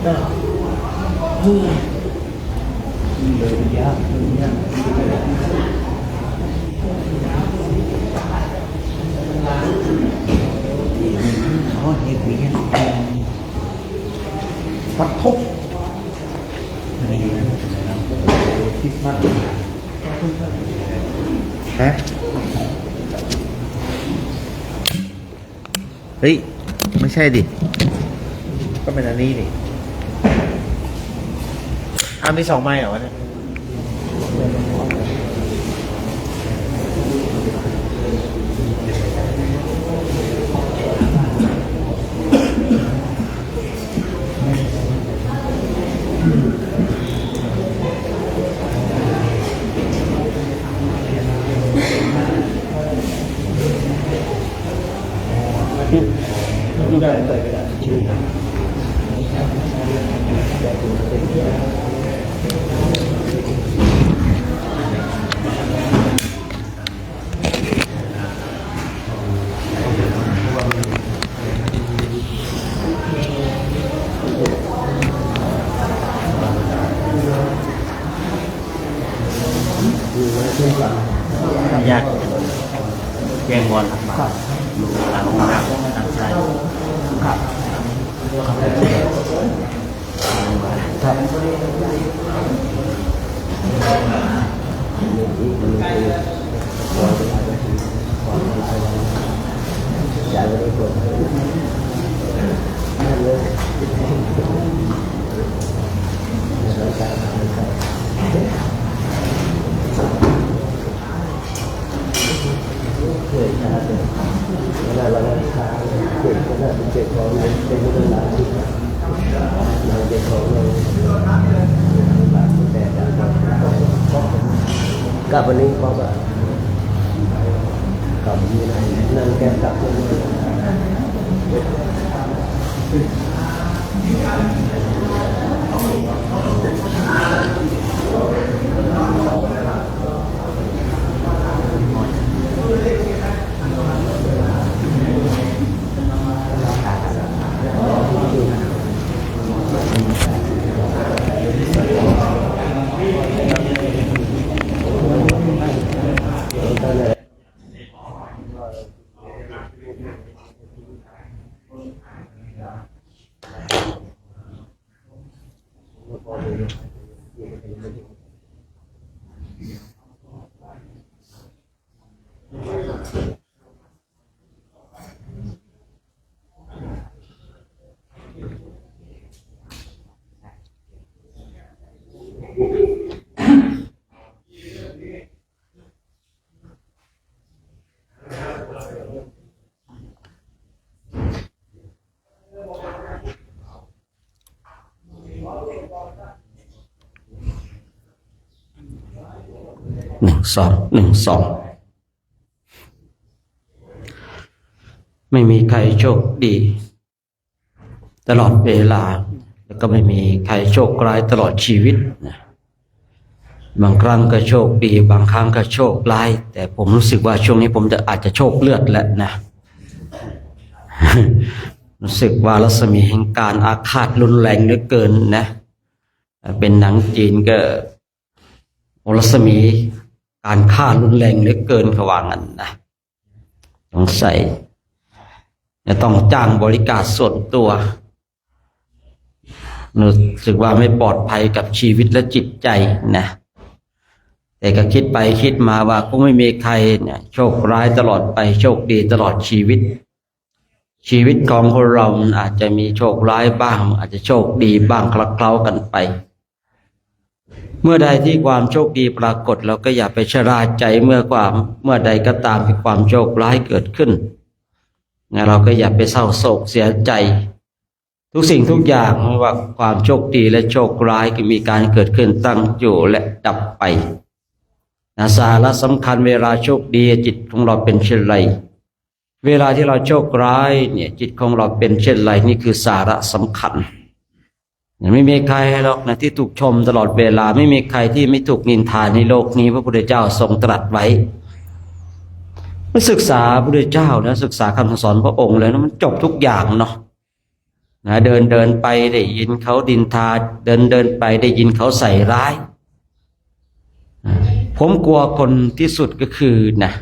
ก็เลยยากเลยยากเขาเห็นวิญญาณปัดทุกอะไรนะคิดมากฮะเฮ้ยไม่ใช่ดิก็เป็นอันนี้ดิมี2 ไม้เหรอวะเนี่ยได้เลยยากแกงบอลครับหลังมาทางซ้ายครับกับวันนี้ก็แบบกับมีนั่งแก้มกับ1 2 ไม่มีใครโชคดีตลอดเวลาแล้วก็ไม่มีใครโชคร้ายตลอดชีวิตนะบางครั้งก็โชคดีบางครั้งก็โชคร้ายแต่ผมรู้สึกว่าช่วงนี้ผมอาจจะโชคเลือดแล้วนะ รู้สึกว่ารัศมีแห่งการอาฆาตรุนแรงเหลือเกินนะเป็นหนังจีนก็รัศมีการฆ่ารุนแรงเหลือเกินเขาว่างั้นนะสงสัยจะต้องจ้างบริการส่วนตัวรู้สึกว่าไม่ปลอดภัยกับชีวิตและจิตใจนะแต่ก็คิดไปคิดมาว่าคงไม่มีใครเนี่ยโชคร้ายตลอดไปโชคดีตลอดชีวิตของคนเรามันอาจจะมีโชคร้ายบ้างอาจจะโชคดีบ้างคลักเคล้ากันไปเมื่อใดที่ความโชคดีปรากฏเราก็อย่าไปชราใจเมื่อใดก็ตามที่ความโชคร้ายเกิดขึ้นเราก็อย่าไปเศร้าโศกเสียใจทุกสิ่งทุกอย่างไม่ว่าความโชคดีและโชคร้ายก็มีการเกิดขึ้นตั้งอยู่และดับไปสาระสำคัญเวลาโชคดีจิตของเราเป็นเช่นไรเวลาที่เราโชคร้ายเนี่ยจิตของเราเป็นเช่นไรนี่คือสาระสำคัญไม่มีใครหรอกนะที่ถูกชมตลอดเวลาไม่มีใครที่ไม่ถูกนินทาในโลกนี้พระพุทธเจ้าทรงตรัสไว้ศึกษาพระพุทธเจ้านะศึกษาคำสอนพระองค์แล้วนะมันจบทุกอย่างเนาะ นะเดินเดินไปได้ยินเขาดินทาเดินเดินไปได้ยินเขาใส่ร้ายผมกลัวคนที่สุดก็คือนะ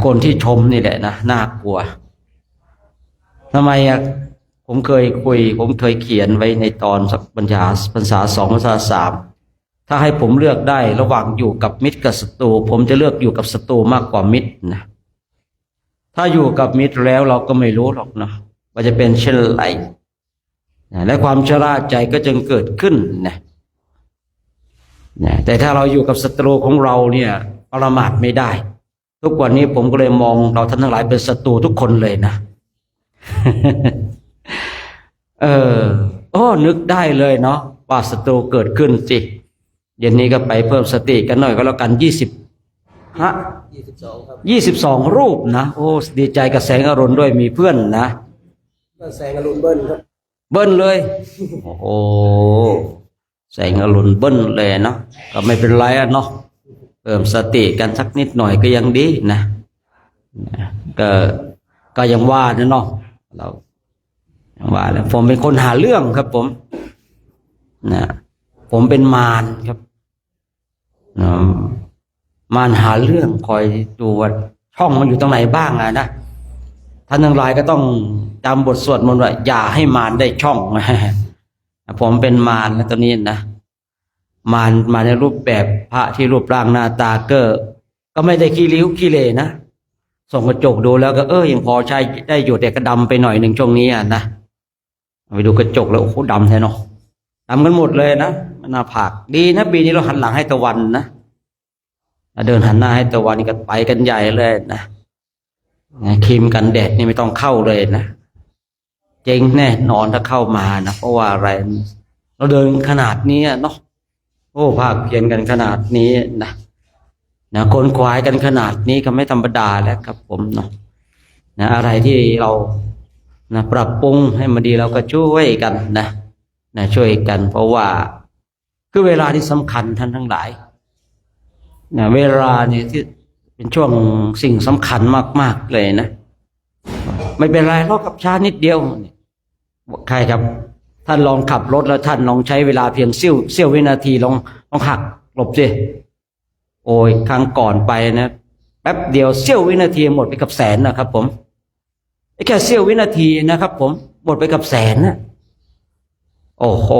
คนที่ชมนี่แหละนะน่ากลัวทำไมอ่ะผมเคยคุยผมเคยเขียนไว้ในตอนปัญญาภาษา2ภาษา3ถ้าให้ผมเลือกได้ระหว่างอยู่กับมิตรกับศัตรูผมจะเลือกอยู่กับศัตรูมากกว่ามิตรนะถ้าอยู่กับมิตรแล้วเราก็ไม่รู้หรอกนะว่าจะเป็นเช่นไรและความชราใจก็จึงเกิดขึ้นนะแต่ถ้าเราอยู่กับศัตรูของเราเนี่ยประมาทไม่ได้ทุกวันนี้ผมก็เลยมองเราท่านทั้งหลายเป็นศัตรูทุกคนเลยนะ นึกได้เลยเนาะว่าศัตรูเกิดขึ้นสิเย็นนี้ก็ไปเพิ่มสติกันหน่อยก็แล้วกัน22 ครับ22 รูปนะโอ้ดีใจกับแสงอรุณด้วยมีเพื่อนนะแสงอรุณเบิ้ลครับเบิ้ลเลยโอ้โหแสงอรุณเบิ้ลเลยเนาะก็ไม่เป็นไรอ่ะเนาะเพิ่มสติกันสักนิดหน่อยก็ยังดีนะก็ยังว่านะเนาะเรายังว่าแล้วผมเป็นคนหาเรื่องครับผมนะผมเป็นมารครับมารหาเรื่องคอยดูว่าช่องมันอยู่ตรงไหนบ้างนะท่านทั้งหลายก็ต้องจำบทสวดมนต์ว่าอย่าให้มารได้ช่อง ผมเป็นมารแล้วตอนนี้นะมารมาในรูปแบบพระที่รูปร่างหน้าตาก็ไม่ได้ขี้ริ้วขี้เลนะส่องกระจกดูแล้วก็ยังพอใช้ได้อยู่แต่ก็ดำไปหน่อยหนึ่งช่วงนี้นะไปดูกระจกแล้วโอ้โหดำแท้เนาะดำกันหมดเลยนะหน้าผากดีนะปีนี้เราหันหลังให้ตะวันนะเดินหันหน้าให้ตะวันก็ไปกันใหญ่เลยนะครีมกันแดดนี่ไม่ต้องเข้าเลยนะเจ๊งแน่นอนถ้าเข้ามานะเพราะว่าอะไรเราเดินขนาดนี้เนาะโอ้ภาคเพียรกันขนาดนี้นะคนควายกันขนาดนี้ก็ไม่ธรรมดาแล้วครับผมเนาะอะไรที่เราปรับปรุงให้มันดีเราก็ช่วยกันนะช่วยกันเพราะว่าคือเวลาที่สำคัญท่านทั้งหลายเวลาเนี่ยที่เป็นช่วงสิ่งสำคัญมากๆเลยนะไม่เป็นไรเราขับช้านิดเดียวใครครับท่านลองขับรถแล้วท่านลองใช้เวลาเพียงเสี้ยววินาทีลองหักหลบสิโอ้ยครั้งก่อนไปนะแป๊บเดียวเสี้ยววินาทีหมดไปกับแสนนะครับผมแค่เสี้ยววินาทีนะครับผมหมดไปกับแสนนะโอ้โห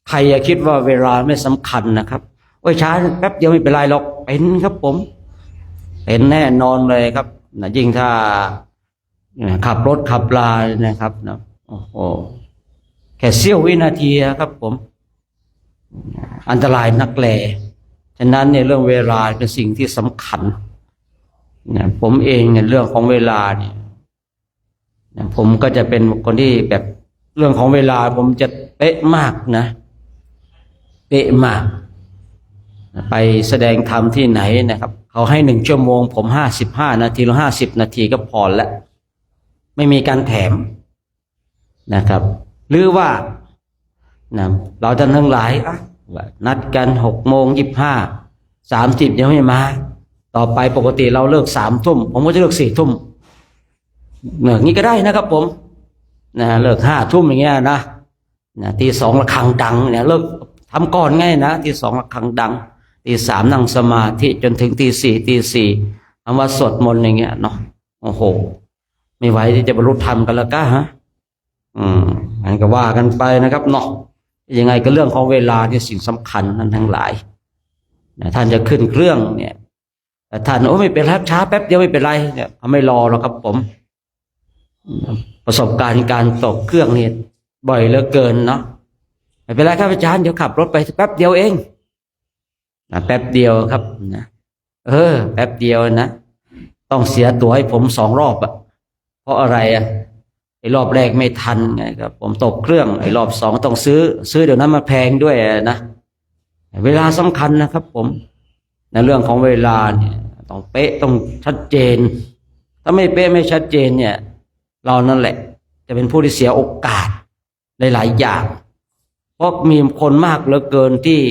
ใครอย่าคิดว่าเวลาไม่สำคัญนะครับโอ้ยช้าแป๊บเดียวไม่เป็นไรหรอกเป็นครับผมเป็นแน่นอนเลยครับยิ่งถ้าขับรถขับลานะครับนะโอ้โหแค่เสี้ยววินาทีครับผมอันตรายนักแลฉะนั้นเนี่ยเรื่องเวลาเป็นสิ่งที่สำคัญผมเองเนี่ยเรื่องของเวลาเนี่ยผมก็จะเป็นคนที่แบบเรื่องของเวลาผมจะเป๊ะมากนะเป๊ะมากไปแสดงธรรมที่ไหนนะครับเขาให้1 ชั่วโมงผม55 นาทีหรือ50 นาทีก็พอแล้วไม่มีการแถมนะครับหรือว่าเราท่านทั้งหลายนัดกัน6:25 30ยังไม่มาต่อไปปกติเราเลิก3 ทุ่มผมก็จะเลิก4 ทุ่มงี้ก็ได้นะครับผมเลิก5 ทุ่มอย่างเงี้ยนะตี 2ระฆังดังเนี่ยเลิกทำก่อนง่ายนะตี 2ระฆังดังตี 3นั่งสมาธิจนถึงตี 4ทำวัดสวดมนต์อย่างเงี้ยเนาะโอ้โหไม่ไหวที่จะบรรลุธรรมกันแล้วก็ฮะอันก็ว่ากันไปนะครับเนาะยังไงก็เรื่องของเวลาที่สิ่งสำคัญนั้นทั้งหลายท่านจะขึ้นเครื่องเนี่ยแต่ท่านไม่เป็นไรช้าแป๊บเดียวไม่เป็นไรเนี่ยไม่รอหรอกครับผมประสบการณ์การตกเครื่องนี่บ่อยเหลือเกินเนาะไม่เป็นไรครับอาจารย์เดี๋ยวขับรถไปแป๊บเดียวเองแป๊บเดียวครับนะแป๊บเดียวนะต้องเสียตั๋วให้ผม2 รอบเพราะอะไรไอ้รอบแรกไม่ทันไงครับผมตกเครื่องไอ้รอบ2ต้องซื้อเดี๋ยวนั้นมาแพงด้วยนะเวลาสำคัญนะครับผมในเรื่องของเวลาเนี่ยต้องเป๊ะต้องชัดเจนถ้าไม่เป๊ะไม่ชัดเจนเนี่ยเรานั่นแหละจะเป็นผู้ที่เสียโอกาสหลายๆอย่างเพราะมีคนมากเหลือเกินที่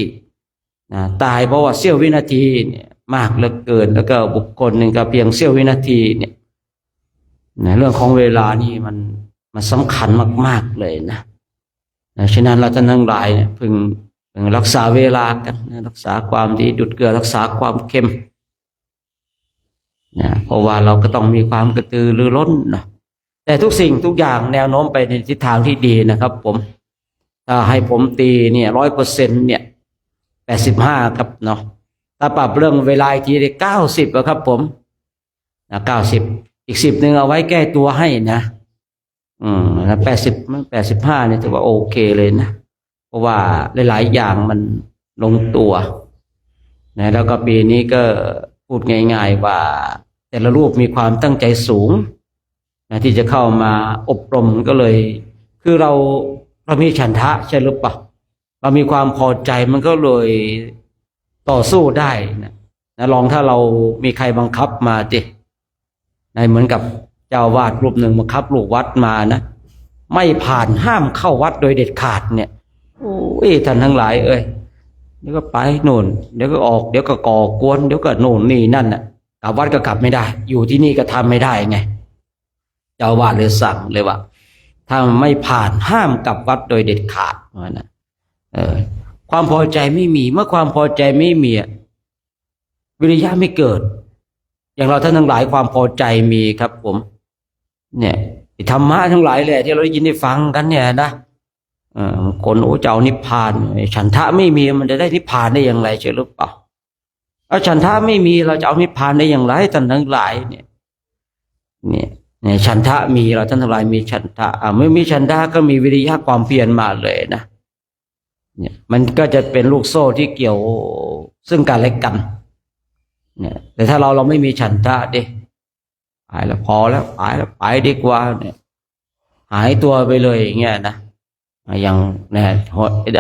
ตายเพราะว่าเสี้ยววินาทีเนี่ยมากเหลือเกินแล้วก็บุคคลหนึ่งก็เพียงเสี้ยววินาทีเนี่ยเรื่องของเวลานี่มัน มันสำคัญมากๆเลยนะฉะนั้นเราท่านทั้งหลายเนี่ยพึงรักษาเวลากันนะรักษาความดีดุจเกลือรักษาความเค็มนะเพราะว่าเราก็ต้องมีความกระตือรือร้นนะแต่ทุกสิ่งทุกอย่างแนวโน้มไปในทิศทางที่ดีนะครับผมถ้าให้ผมตีเนี่ย100%เนี่ย85ครับเนาะถ้าปรับเรื่องเวลาอีกทีได้90ครับผมนะ90อีก10นึงเอาไว้แก้ตัวให้นะแล้ว85เนี่ยถือว่าโอเคเลยนะเพราะว่าหลายๆอย่างมันลงตัวนะแล้วก็ปีนี้ก็พูดง่ายๆว่าแต่ละรูปมีความตั้งใจสูงนะที่จะเข้ามาอบรมก็เลยคือเรามีฉันทะใช่หรือเปล่าเรามีความพอใจมันก็เลยต่อสู้ได้นะลองถ้าเรามีใครบังคับมาดิเหมือนกับเจ้าวาดรูปหนึ่งบังคับลูกวัดมานะไม่ผ่านห้ามเข้าวัดโดยเด็ดขาดเนี่ยโอ้ยท่านทั้งหลายเอ้ยเดี๋ยวก็ไปโน่นเดี๋ยวก็ออกเดี๋ยวก็ก่อกวนเดี๋ยวก็โน่นนี่นั่นน่ะกลับวัดก็กลับไม่ได้อยู่ที่นี่ก็ทำไม่ได้ไงเจ้าวาดเลยสั่งเลยว่าถ้าไม่ผ่านห้ามกลับวัดโดยเด็ดขาดนะความพอใจไม่มีเมื่อความพอใจไม่มีวิริยะไม่เกิดอย่างเราท่านทั้งหลายความพอใจมีครับผมเนี่ยธรรมะทั้งหลายแหละที่เราได้ยินได้ฟังกันเนี่ยนะคนเจ้านิพพานฉันทะไม่มีมันจะได้นิพพานได้อย่างไรใช่หรือเปล่าเอาฉันทะไม่มีเราจะเอานิพพานได้อย่างไรท่านทั้งหลายเนี่ยฉันทะมีเราท่านทั้งหลายมีฉันทะไม่มีฉันทะก็มีวิริยะความเพียรมาเลยนะเนี่ยมันก็จะเป็นลูกโซ่ที่เกี่ยวซึ่งกันและกันเนี่ยแต่ถ้าเราไม่มีฉันทะดิหายแล้วพอแล้วหายแล้วไปดีกว่าเนี่ยหายตัวไปเลยอย่างเงี้ยนะอย่างเนี่ย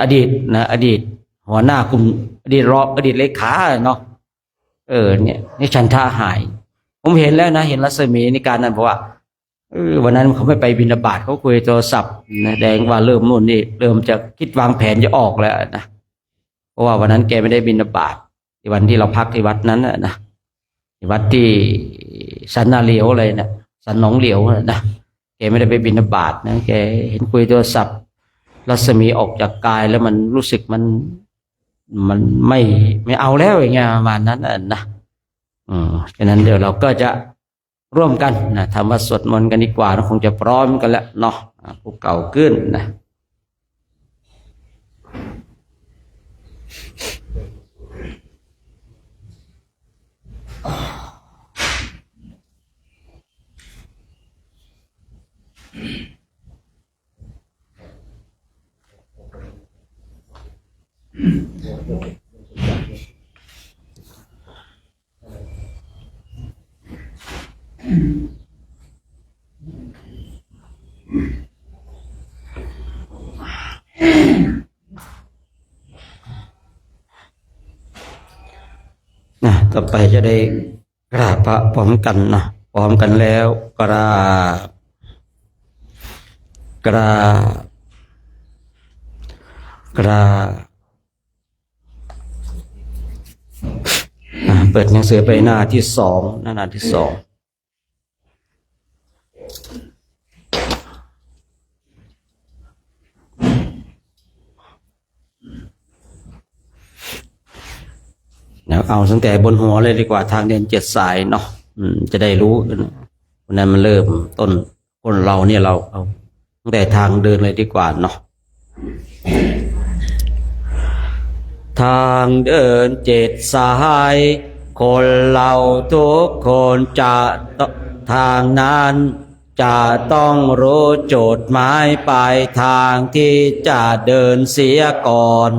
อดีตหัวหน้ากลุ่มอดีตรองอดีตเลขาเนาะเนี่ยนี่ฉันทะหายผมเห็นแล้วนะเห็นรัศมีในการนั้นเพราะว่าวันนั้นเขาไม่ไปบิณฑบาตเขาคุยโทรศัพท์นะแดงว่าเริ่มนู่นนี่เริ่มจะคิดวางแผนจะออกแล้วนะเพราะว่าวันนั้นแกไม่ได้บิณฑบาตในวันที่เราพักที่วัดนั้นนะวัดที่สันนาเหลียวเลยนะสันหนองเหลียวนะแกไม่ได้ไปบิณฑบาตนะแกเห็นคุยโทรศัพท์รัศมีออกจากกายแล้วมันรู้สึกมันไม่เอาแล้วอย่างเงี้ยประมาณนั้นนะฉะนั้นเดี๋ยวเราก็จะร่วมกันนะทำวัดสวดมนต์กันดีกว่าคงจะพร้อมกันแล้วเนาะผู้เก่าขึ้นนะต่อไปจะได้กราบพระพร้อมกันนะพร้อมกันแล้วกราบเปิดหนังสือไปหน้าที่2หน้าที่2เอาตั้งแต่บนหัวเลยดีกว่าทางเดิน7 สายเนาะจะได้รู้วันนั้นมันเริ่มต้นคนเราเนี่ยเราเอาตั้งแต่ทางเดินเลยดีกว่าเนาะทางเดิน7 สายคนเราทุกคนจะทางนั้นจะต้องรู้จุดหมายปลายทางที่จะเดินเสียก่อน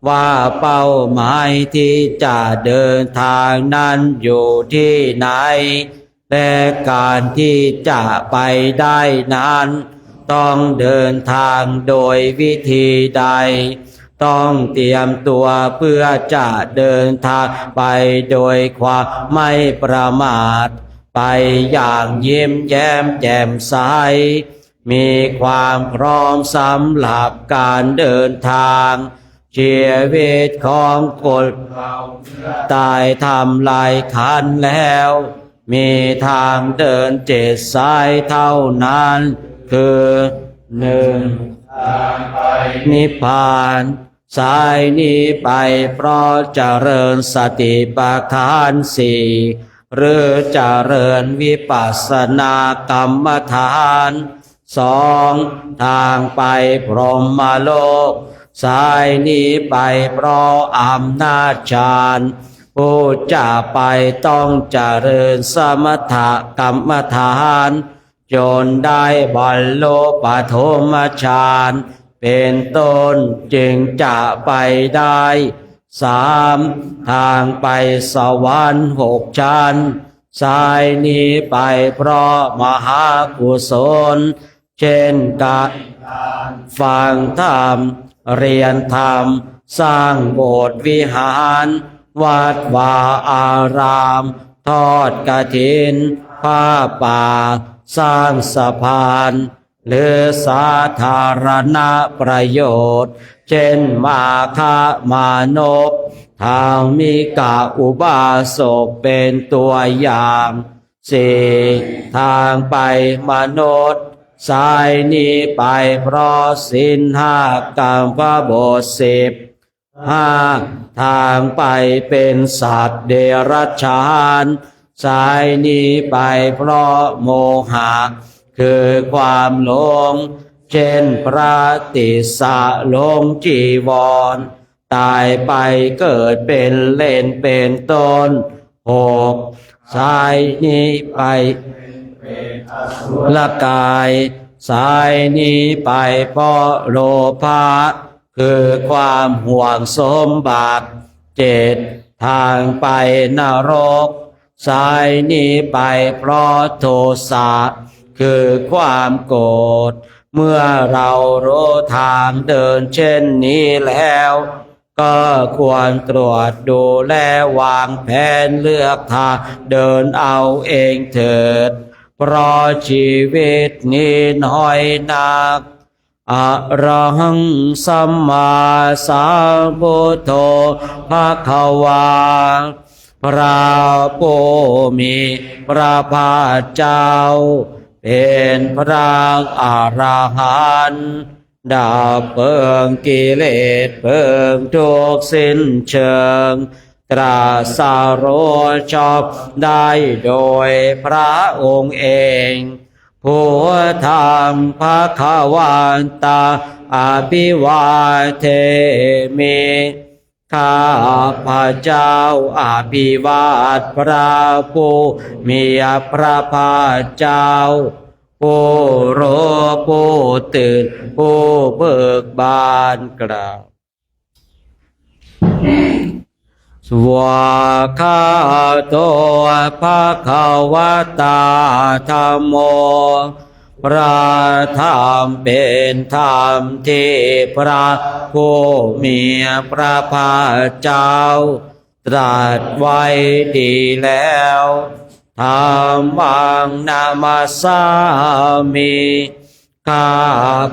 ว่าเป้าหมายที่จะเดินทางนั้นอยู่ที่ไหนและการที่จะไปได้นั้นต้องเดินทางโดยวิธีใดต้องเตรียมตัวเพื่อจะเดินทางไปโดยความไม่ประมาทไปอย่างยิ้มแย้มแจ่มใสมีความพร้อมสำหรับการเดินทางชีวิตของคนเราตายทำลายขันแล้วมีทางเดิน7 สายเท่านั้น คือหนึ่งนิพพานสายนี้ไปเพราะเจริญสติปัฏฐานสี่หรือเจริญวิปัสสนากรรมฐานสองทางไปพรหมโลกสายนี้ไปเพราะอำนาจฌานผู้จะไปต้องเจริญสมถกรรมฐานจนได้บรรลุปฐมฌานเป็นต้นจึงจะไปได้สามทางไปสวรรค์หกชั้นสายนี้ไปเพราะมหากุศลเช่นการฟังธรรมเรียนธรรมสร้างโบสถ์วิหารวัดวาอารามทอดกฐินผ้าป่าสร้างสะพานหรือสาธารณประโยชน์เช่นมาฆมานพทางมิกะอุบาสกเป็นตัวอย่างสี่ทางไปมนุษย์สายนี้ไปเพราะศีลห้ากรรมบทสิบห้าทางไปเป็นสัตว์เดรัจฉานสายนี้ไปเพราะโมหะคือความหลงเช่นพระติสะหลงจีวรตายไปเกิดเป็นเล่นเป็นต้นหกสายนี้ไปละกายสายนี้ไปเพราะโลภะคือความห่วงสมบัติเจ็ดทางไปนรกสายนี้ไปเพราะโทสะคือความโกรธเมื่อเรารู้ทางเดินเช่นนี้แล้วก็ควรตรวจดูแลวางแผนเลือกทางเดินเอาเองเถิดเพราะชีวิตนี้น้อยนักอะระหังสัมมาสัมพุทโธภควาพระผู้มีพระภาคเจ้าเป็นพระอรหันต์ดับเพิงกิเลสเพิงทุกข์สิ้นเชิงตรัสรู้ชอบได้โดยพระองค์เองผู้ทำภควตาอภิวาเทมิข้าพระเจ้าอภิวาทพระผู้มีพระภาคเจ้าผู้รู้ผู้ตื่นผู้เบิกบานกล่าวสวากขาโตภควตาธัมโมพระธรรมเป็นธรรมที่พระผู้มีพระภาคเจ้าตรัสไว้ดีแล้วธรรมังนามัสสามิข้า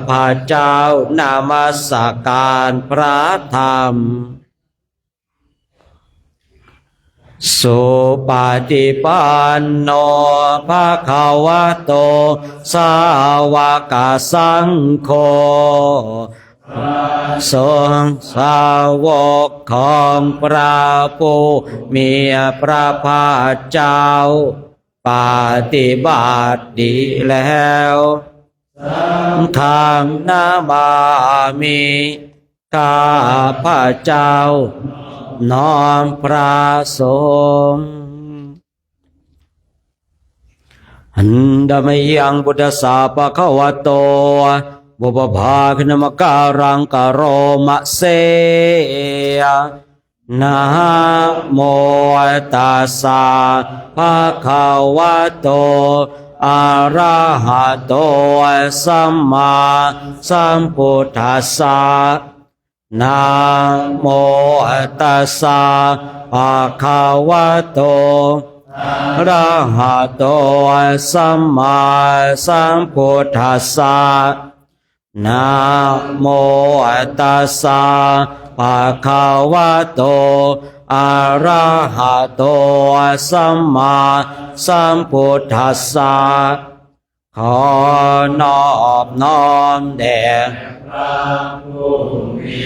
พระเจ้านามัสการพระธรรมสุปฏิปันโนภควโตสาวกสังโฆสงฆ์สาวกของพระผู้มีพระภาคเจ้าปฏิบัติดีแล้วทางนามามิข้าพระเจ้าน้อมพระสงฆ์อันดามยังพุทธสาปะคะวะโตบุปภาคณมการังกโรมะเสยนะโมตัสสะภะคะวะโตอะระหะโตสัมมาสัมพุทธัสสะนะโมตัสสะภะคะวะโตอะระหะโตสัมมาสัมพุทธัสสะนะโมตัสสะภะคะวะโตอะระหะโตสัมมาสัมพุทธัสสะ ขอนอบน้อมแด่พระผู้มี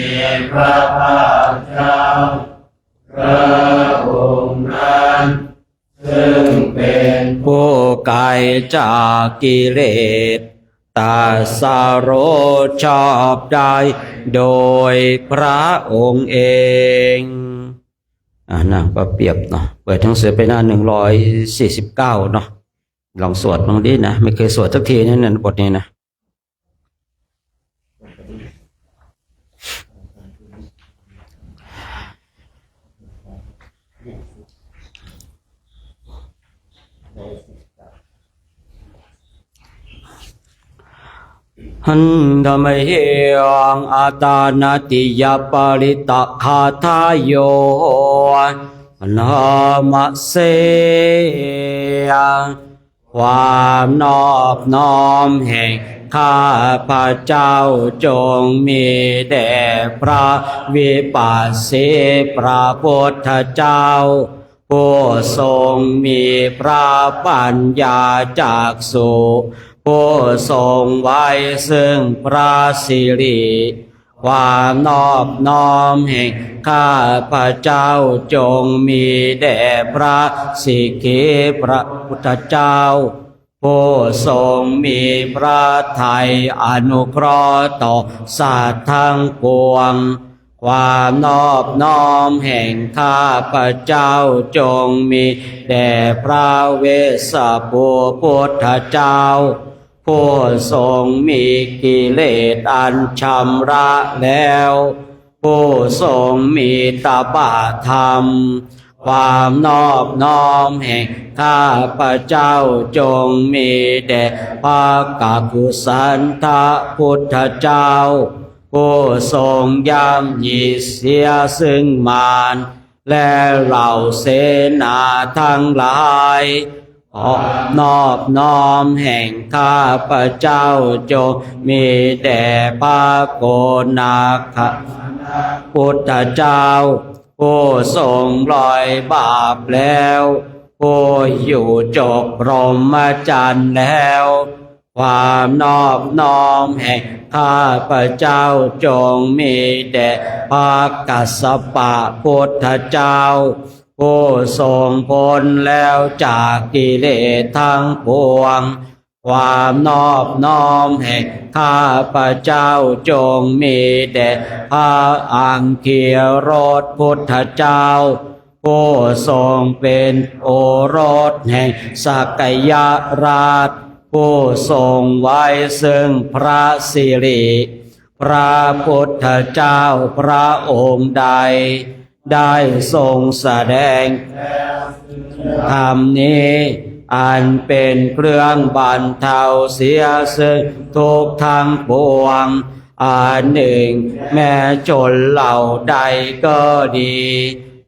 พระภาคเจ้าพระองค์นั้นซึ่งเป็นผู้ไกลจากกิเลสตรัสรู้ชอบได้โดยพระองค์เองนั่งประเปรียบเนาะเปิดหนังสือไปหน้า149เนาะลองสวดลองดินะไม่เคยสวดสักทีนั่นบทนี้นะหันธรรมเหงอาตานาติยาปริตะคาทายโยนามาเสความนอบน้อมแห่งข้าพระเจ้าจงมีแด่พระวิปัสสิพระพุทธเจ้าผู้ทรงมีพระปัญญาจากสุผู้ทรงไว้ซึ่งพระสิริความนอบน้อมแห่งข้าพระเจ้าจงมีแด่พระสิกขีพระพุทธเจ้าผู้ทรงมีพระทัยอนุเคราะห์ต่อสัตว์ทั้งปวงความนอบน้อมแห่งข้าพระเจ้าจงมีแด่พระเวสสัพพุทธเจ้าผู้ทรงมีกิเลสอันชำระแล้วผู้ทรงมีตบะธรรมความนอบน้อมแห่งข้าพระเจ้าจงมีแด่พระกักกุสันทพุทธเจ้าผู้ทรงย่ำยีเสียซึ่งมารและเหล่าเสนาทั้งหลายนอบน้อมแห่งข้าพระเจ้าจงมีแด่พระโกนาคพุทธเจ้าผู้ทรงปล่อยบาปแล้วผู้อยู่จบพรหมจรรย์แล้วความนอบน้อมแห่งข้าพระเจ้าจงมีแด่พระกัสสปะพุทธเจ้าผู้ทรงพ้นแล้วจากกิเลสทั้งปวงความนอบน้อมแห่งข้าพระเจ้าจงมีแด่พระอังคีรสพุทธเจ้าผู้ทรงเป็นโอรสแห่งสักยราชผู้ทรงไว้ซึ่งพระสิริพระพุทธเจ้าพระองค์ใดได้ทรงแสดงธรรมนี้อันเป็นเครื่องบรรเทาเสียซึ่งทุกข์ทั้งปวงอันหนึ่งแม้ชนเหล่าใดก็ดี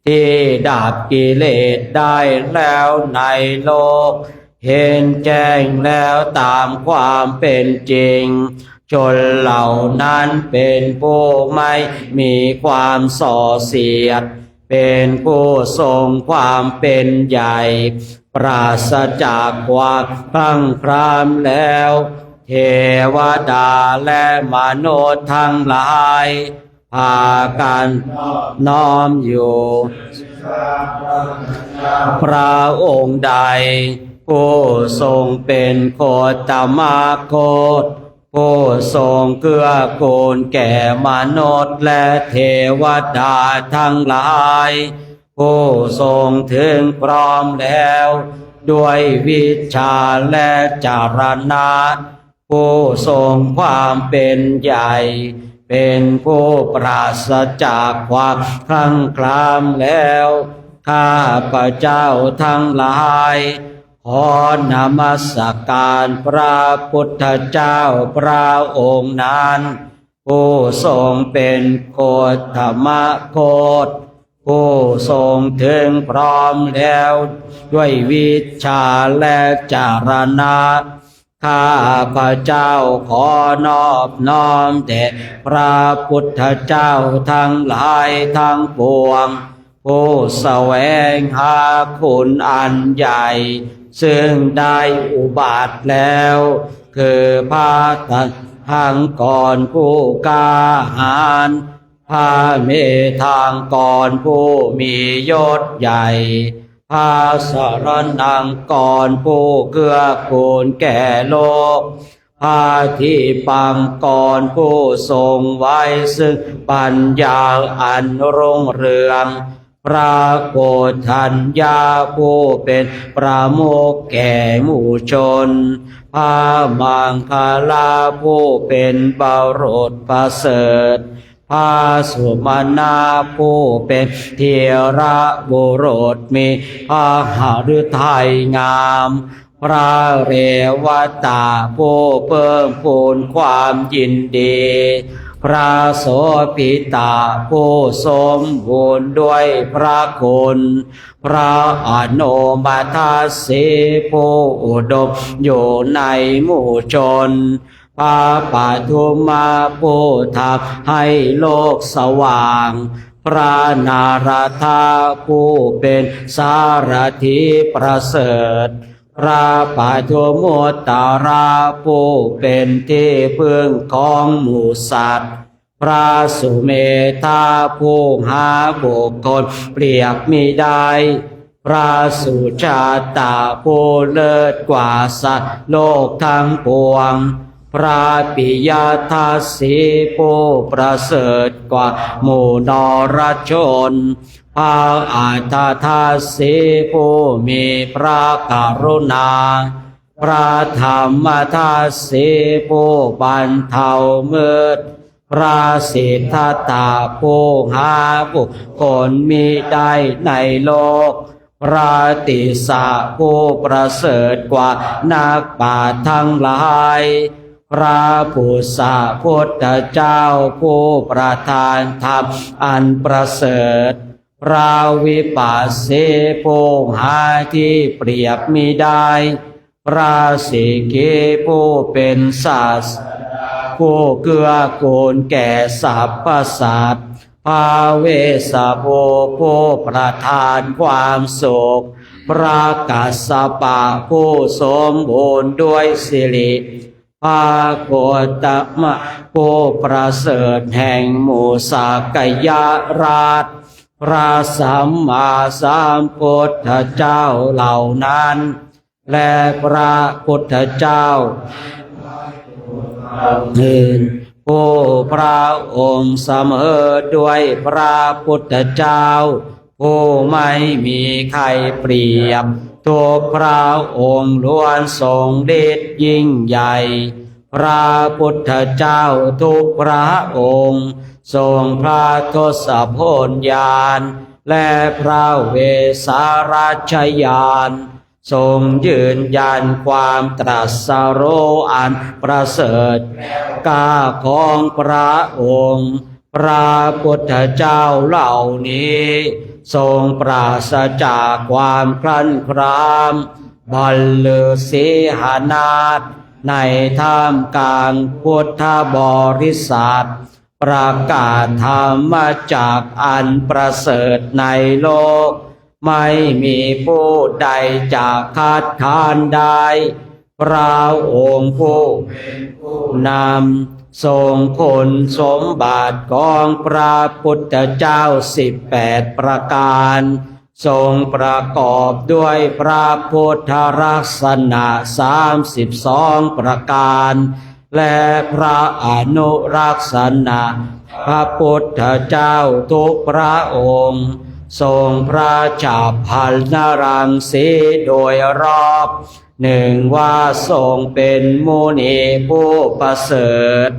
ที่ดับกิเลสได้แล้วในโลกเห็นแจ้งแล้วตามความเป็นจริงชนเหล่านั้นเป็นผู้ไม่มีความส่อเสียดเป็นผู้ทรงความเป็นใหญ่ปราศจากความพรั่งพร้ามแล้วเทวดาและมนุษย์ทั้งหลายพากันน้อมอยู่พระองค์ใดผู้ทรงเป็นโคตมโคตผู้ทรงเกื้อกูลแก่มนุษย์และเทวดาทั้งหลายผู้ทรงถึงพร้อมแล้วด้วยวิชาและจารณะผู้ทรงความเป็นใหญ่เป็นผู้ปราศจากความคลั่งคล้ำแล้วข้าพระเจ้าทั้งหลายขอนมัสการพระพุทธเจ้าพระองค์นั้นผู้ทรงเป็นโคตมโคตผู้ทรงถึงพร้อมแล้วด้วยวิชาและจารณะข้าพระเจ้าขอนอบน้อมแด่พระพุทธเจ้าทั้งหลายทั้งปวงผู้แสวงหาคุณอันใหญ่ ซึ่งได้อุบัติแล้วคือพระทังกรผู้กล้าหาญพระเมธังกรผู้มียศใหญ่พระสรณังกรผู้เกื้อกูลแก่โลกพระทิปังกรผู้ทรงไว้ซึ่งปัญญาอันรุ่งเรืองพระโกฏัญญาผู้เป็นประมุขแก่หมู่ชนพระมังคลาผู้เป็นบุรุษประเสริฐพระสุมาณาผู้เป็นเทระบุรุษมีพระหฤทัยงามพระเรวตาผู้เพิ่มพูนความยินดีพระโสภิตาผู้สมบูรณ์ด้วยพระคุณพระอนุมัติสีผู้อุดมอยู่ในหมู่ชนพระปฐุมาผู้ทำให้โลกสว่างพระนารถาผู้เป็นสารถีประเสริฐพระปฐุมมุตตราผู้เป็นที่พึ่งของหมู่สัตว์พระสุเมธาผู้หาบุคคลเปรียบมิได้พระสุชาตาผู้เลิศกว่าสัตว์โลกทั้งปวงพระปิยทัสสีผู้ประเสริฐกว่าหมู่นรชนพระอัฏฐทัสสีผู้มีพระกรุณาพระธรรมทัสสีผู้บรรเทามืดพระสิทธัตถะผู้หาบุคคลมิได้ในโลกพระติสสะผู้ประเสริฐกว่านักปราชญ์ทั้งหลายพระพุทธพุทธเจ้าผู้ประทานธรรมอันประเสริฐพระวิปัสสีผู้หาที่เปรียบมิได้พระสิกขีผู้เป็นศาสดาผู้เกื้อกูลแก่สรรพสัตว์พระเวสสผู้ประทานความสุขพระกัสสปะผู้สมบูรณ์ด้วยสิริพระโคตมะผู้ประเสริฐแห่งหมู่สักยราชพระสัมมาสัมพุทธเจ้าเหล่านั้นและพระพุทธเจ้าอื่นผู้พระองค์เสมอด้วยพระพุทธเจ้าผู้ไม่มีใครเปรียบทุกพระองค์ล้วนทรงฤทธิ์ยิ่งใหญ่พระพุทธเจ้าทุกพระองค์ทรงพระทศพลญาณและพระเวสสารัชญาณทรงยืนยันความตรัสรู้อันประเสริฐกล้าของพระองค์พระพุทธเจ้าเหล่านี้ทรงปราศจากความคลั่นครามบรรลือสีหานาถในท่ามกลางพุทธบริษัทประกาศธรรมจากอันประเสริฐในโลกไม่มีผู้ใดจะคัดค้านได้พระองค์ผู้เป็นผู้นำทรงคุณสมบัติของพระพุทธเจ้า18ประการทรงประกอบด้วยพระพุทธลักษณะ32ประการและพระอนุลักษณะพระพุทธเจ้าทุกพระองค์ทรงพระฉัพพนรังสีโดยรอบหนึ่งว่าทรงเป็นมุนีผู้ประเสริฐ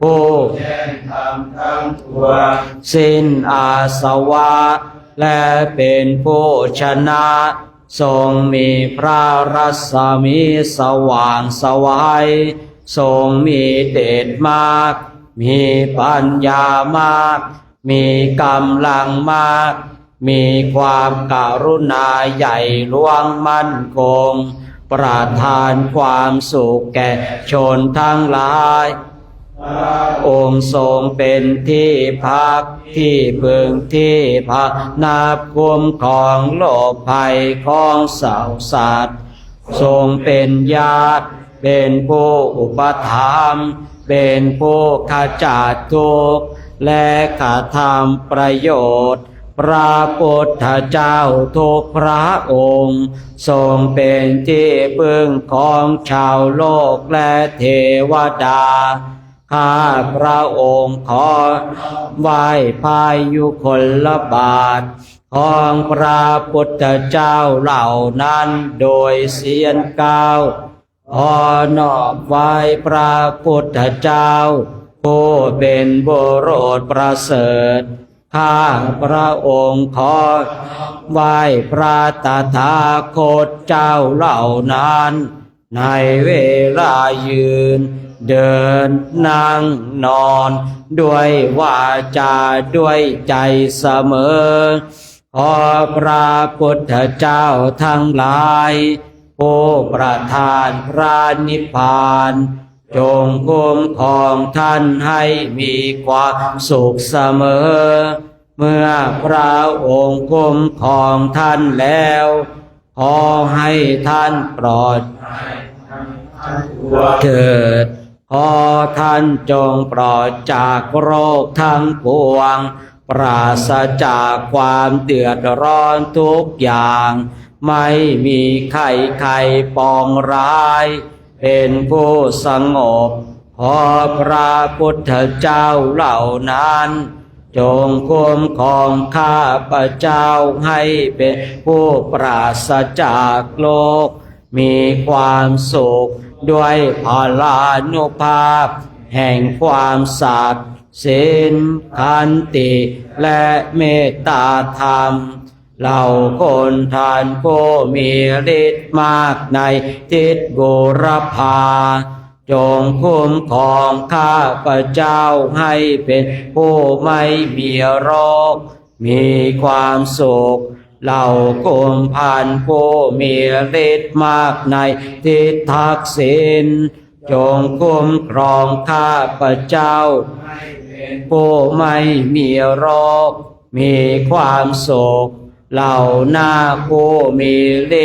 ผู้แจ้งธรรมทั้งปวงสิ้นอาสวะและเป็นผู้ชนะทรงมีพระรัศมีสว่างไสวทรงมีเดชมากมีปัญญามากมีกำลังมากมีความกรุณาใหญ่หลวงมั่นคงประทานความสุขแก่ชนทั้งหลายองค์ทรงเป็นที่พักที่พึงที่พักนับคุ้มของโลกภัยของสรรพสัตว์ ทรงเป็นญาติเป็นผู้อุปถัมภ์เป็นผู้ขจัดทุกข์และกระทำประโยชน์พระพุทธเจ้าทุกพระองค์ทรงเป็นที่พึ่งของชาวโลกและเทวดาข้าพระองค์ขอไหว้พายุคลบาทของพระพุทธเจ้าเหล่านั้นโดยเสียงก้าวขอนอบไหว้พระพุทธเจ้าผู้เป็นบุรุษประเสริฐข้าพระองค์ขอไหว้พระตถาคตเจ้าเหล่านั้นในเวลายืนเดินนั่งนอนด้วยวาจาด้วยใจเสมอขอพระพุทธเจ้าทั้งหลายผู้ประทานพระนิพพานจงคุ้มครองท่านให้มีความสุขเสมอเมื่อพระองค์คุ้มครองท่านแล้วขอให้ท่านปลอดเถิดขอท่านจงปลอดจากโรคทั้งปวงปราศจากความเดือดร้อนทุกอย่างไม่มีใครปองร้ายเป็นผู้สงบขอพระพุทธเจ้าเหล่านั้นจงคุ้มครองข้าพเจ้าให้เป็นผู้ปราศจากโรคมีความสุขด้วยพลานุภาพแห่งความศักดิ์สิทธิ์ขันติและเมตตาธรรมเหล่าคนทานผู้มีฤทธิ์มากในทิศบุรพาจงคุ้มครองข้าพเจ้าให้เป็นผู้ไม่มีโรคมีความสุขเหล่ากุมพันผู้มีฤทธิ์มากในทิศทักษิณจงคุ้มครองข้าพเจ้าผู้ไม่มีโรคมีความสุขเหล่าหน้าผู้มี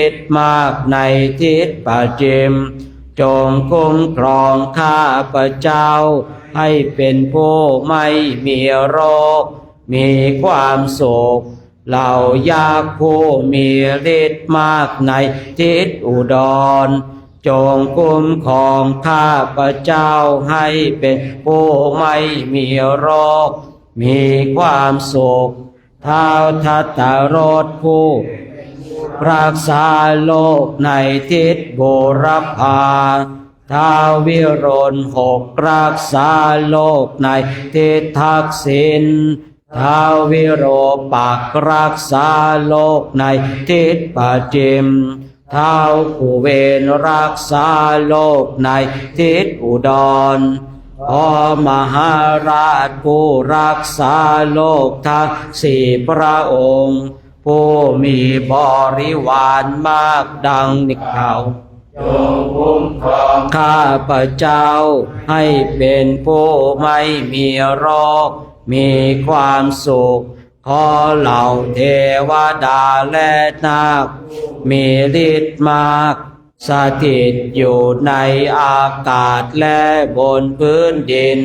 ฤทธิ์มากในทิศปัจฉิมจงคุ้มครองข้าพเจ้าให้เป็นผู้ไม่มีโรคมีความสุขเหล่ายักษ์ผู้มีฤทธิ์มากในทิศอุดรจงคุ้มครองข้าพเจ้าให้เป็นผู้ไม่มีโรคมีความสุขท้าวทัตตรสผู้รักษาโลกในทิศบุรพาท้าววิรุฬหกรักษาโลกในทิศทักษิณท้าววิโรปักษ์รักษาโลกในทิศปัจฉิมท้าวกุเวนรักษาโลกในทิศอุดรพอมหาราชผู้รักษาโลกทั้งสี่พระองค์ผู้มีบริวารมากดังนี้เขาจงคุ้มครองข้าพเจ้าให้เป็นผู้ไม่มีโรคมีความสุขขอเหล่าเทวดาและนาคมีฤทธิ์มากสถิตอยู่ในอากาศและบนพื้นดิน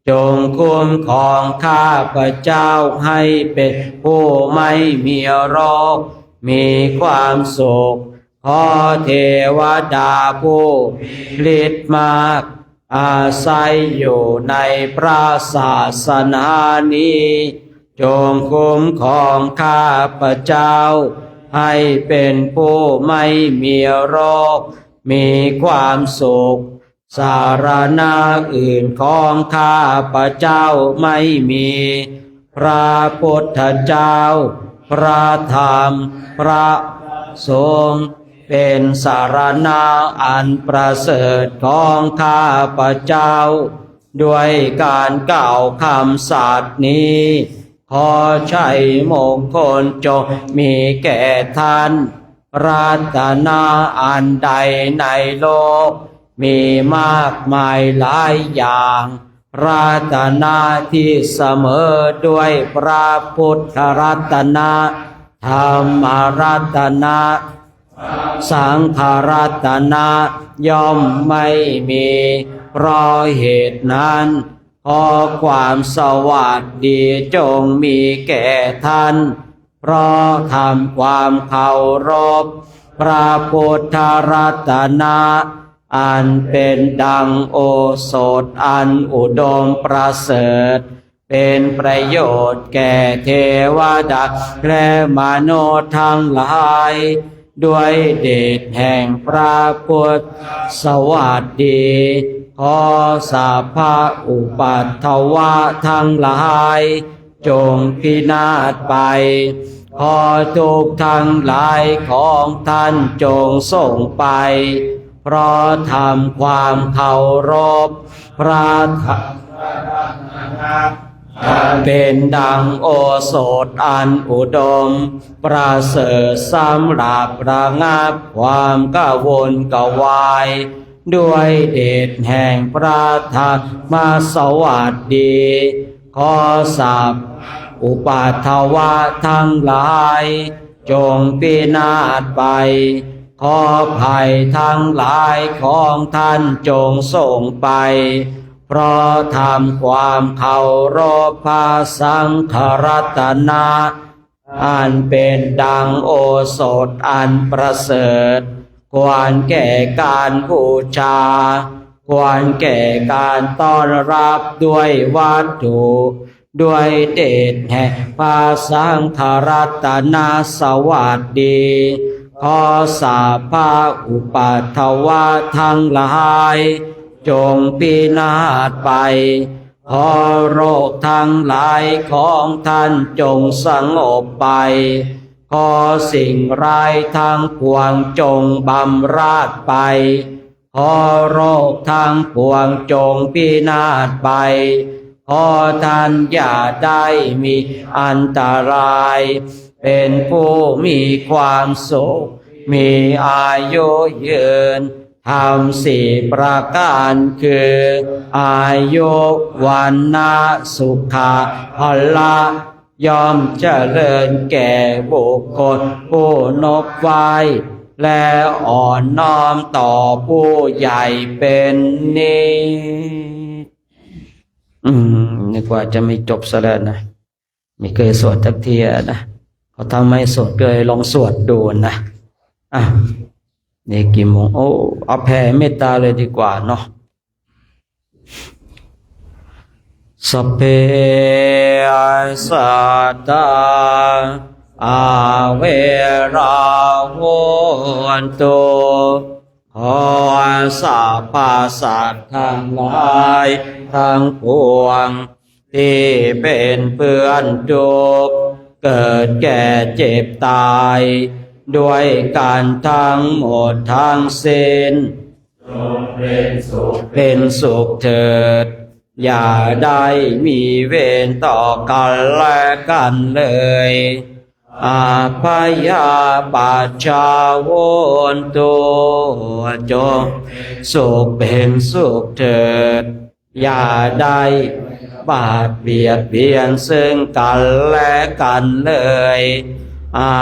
จงคุ้มครองข้าพเจ้าให้เป็นผู้ไม่มีโรคมีความสุขขอเทวดาผู้ฤทธิ์มากอาศัยอยู่ในพระศาสนานี้จงคุ้มครองข้าพเจ้าให้เป็นผู้ไม่มีโรคมีความสุขสารณะอื่นของข้าพเจ้าไม่มีพระพุทธเจ้าพระธรรมพระสงฆ์เป็นสารณะอันประเสริฐของข้าพเจ้าด้วยการกล่าวคำสัตย์นี้ขอชัยมงคลจงมีแก่ท่านรัตนาอันใดในโลกมีมากมายหลายอย่างรัตนาที่เสมอด้วยพระพุทธรัตนะธรรมรัตนะ สังขรัตนะย่อมไม่มีเพราะเหตุนั้นขอความสวัสดีจงมีแก่ท่านเพราะทำความเคารพพระพุทธรัตนะอันเป็นดังโอสถอันอุดมประเสริฐเป็นประโยชน์แก่เทวดาและมนุษย์ทั้งหลายด้วยเดชแห่งพระพุทธสวัสดีขอสัพพะอุปัฏฐวะทั้งหลายจงพินาศไปขอทุกข์ทั้งหลายของท่านจงส่งไปเพราะทำความเคารพพระธรรมเป็นดังโอสถอันอุดมประเสริฐสำหรับระงับความกังวลกวายด้วยเดชแห่งพระธรรมสวัสดีขอสัพอุปัฏฐวะทั้งหลายจงพินาศไปขอภัยทั้งหลายของท่านจงส่งไปเพราะทำความเคารพพระสังฆรัตนะอันเป็นดังโอสถอันประเสริฐควรแก่การบูชาควรแก่การต้อนรับด้วยวัตถุด้วยเดชแห่งพระสังฆรัตนะสวัสดีขอสัพพะอุปัฏฐวะทั้งหลายจงพินาศไปขอโรคทั้งหลายของท่านจงสงบไปขอสิ่งร้ายทั้งปวงจงบำราดไปขอโรคทั้งปวงจงพินาศไปขอท่านอย่าได้มีอันตรายเป็นผู้มีความสุขมีอายุยืนทำสี่ประการคืออายุวันนะสุขะพละย่อมเจริญแก่บุคคลผู้นอบไหว้และอ่อนน้อมต่อผู้ใหญ่เป็นนิจนึกว่าจะไม่จบซะแล้วนะไม่เคยสวดสักทีนะเขาทำให้สวดเลยลองสวดดูนะนี่กี่โมงเอาแผ่เมตตาเลยดีกว่าเนาะสัพเพสัตตาอาเวราโหนตุขอสัพพสัตว์ทั้งหลายทั้งปวงที่เป็นเพื่อนทุกข์เกิดแก่เจ็บตายด้วยการทั้งหมดทั้งสิ้นจงเป็นสุขเถิดอย่าได้มีเวรต่อกันและกันเลยอาพยาปาชาวโนตุจงสุขเป็นสุขเถิดอย่าได้บาดเบียดเบียนซึ่งกันและกันเลยอา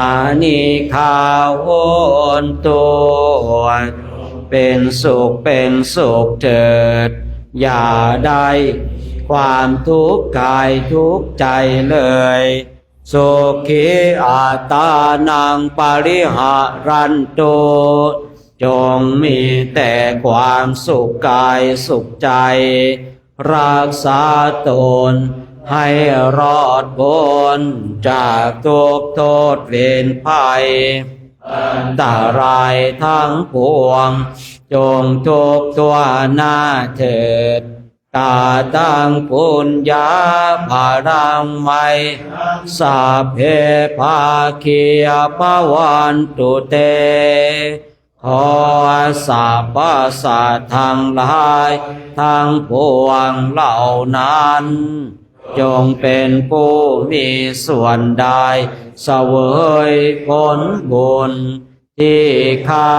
นิคาโหนตุเป็นสุขเป็นสุขเถิดอย่าได้ความทุกข์กายทุกข์ใจเลยสุขีอัตตานังปริหารันตุจงมีแต่ความสุขกายสุขใจรักษาตนให้รอดพ้นจากทุกข์โทษเวรภัยอันตรายทั้งปวงจงทุกตัวหน้าเถิดตาตังปุญญาภารังไมสัพเพภาคียภวันตุเตขอสัพพสัตว์ทั้งหลายทั้งปวงเหล่านั้นจงเป็นผู้มีส่วนได้เสวยผลบุญที่ข้า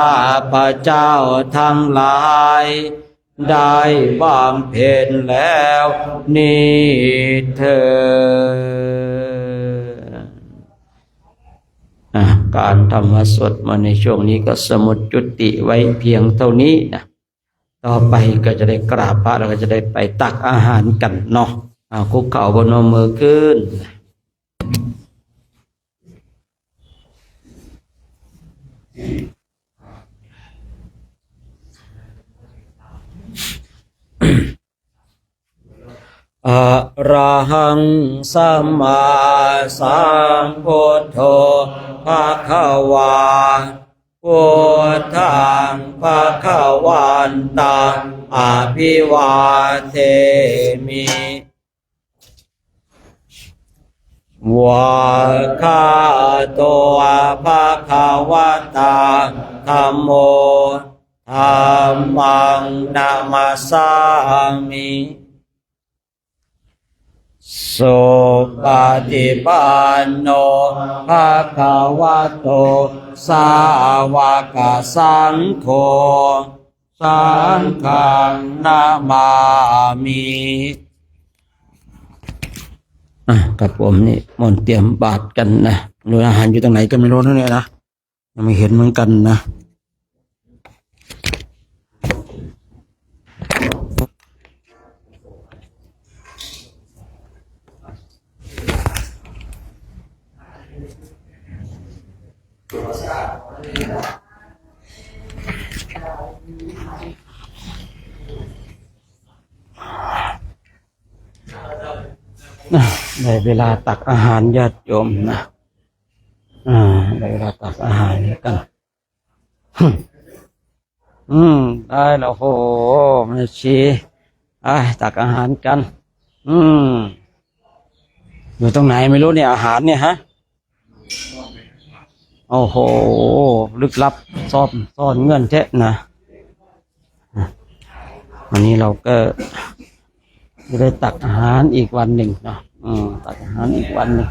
พเจ้าทั้งหลายได้บำเพ็ญแล้วนี้เถิด การธรรมสวดมาในช่วงนี้ก็สมุดจุติไว้เพียงเท่านี้นะต่อไปก็จะได้กราบพระแล้วก็จะได้ไปตักอาหารกันเนาะคุกเข่าบนมือขึ้นอะระหังสัมมาสัมพุทโธภะคะวาพุทธังภะคะวันตังอะภิวาเทมิวะคาโตภะคะวะตาธัมโมธัมมังนามัสสามิสุปฏิปันโนภะคะวะโตสาวกสังโฆสังฆังนามามิกับผมนี่มนต์เตรียมบาตรกันนะโดยอาหารอยู่ตรงไหนก็ไม่รู้นั่นเนี่ยนะยังไม่เห็นเหมือนกันนะได้เวลาตักอาหารญาติโยมนะได้เวลาตักอาหารกันได้แล้วโหแม่ชีตักอาหารกันอยู่ตรงไหนไม่รู้เนี่ยอาหารเนี่ยฮะโอ้โหลึกลับซ่อนเงื่อนแท้นะวันนี้เราก็จะได้ตักอาหารอีกวันหนึ่งเนาะตักอาหารอีกวันหนึ่ง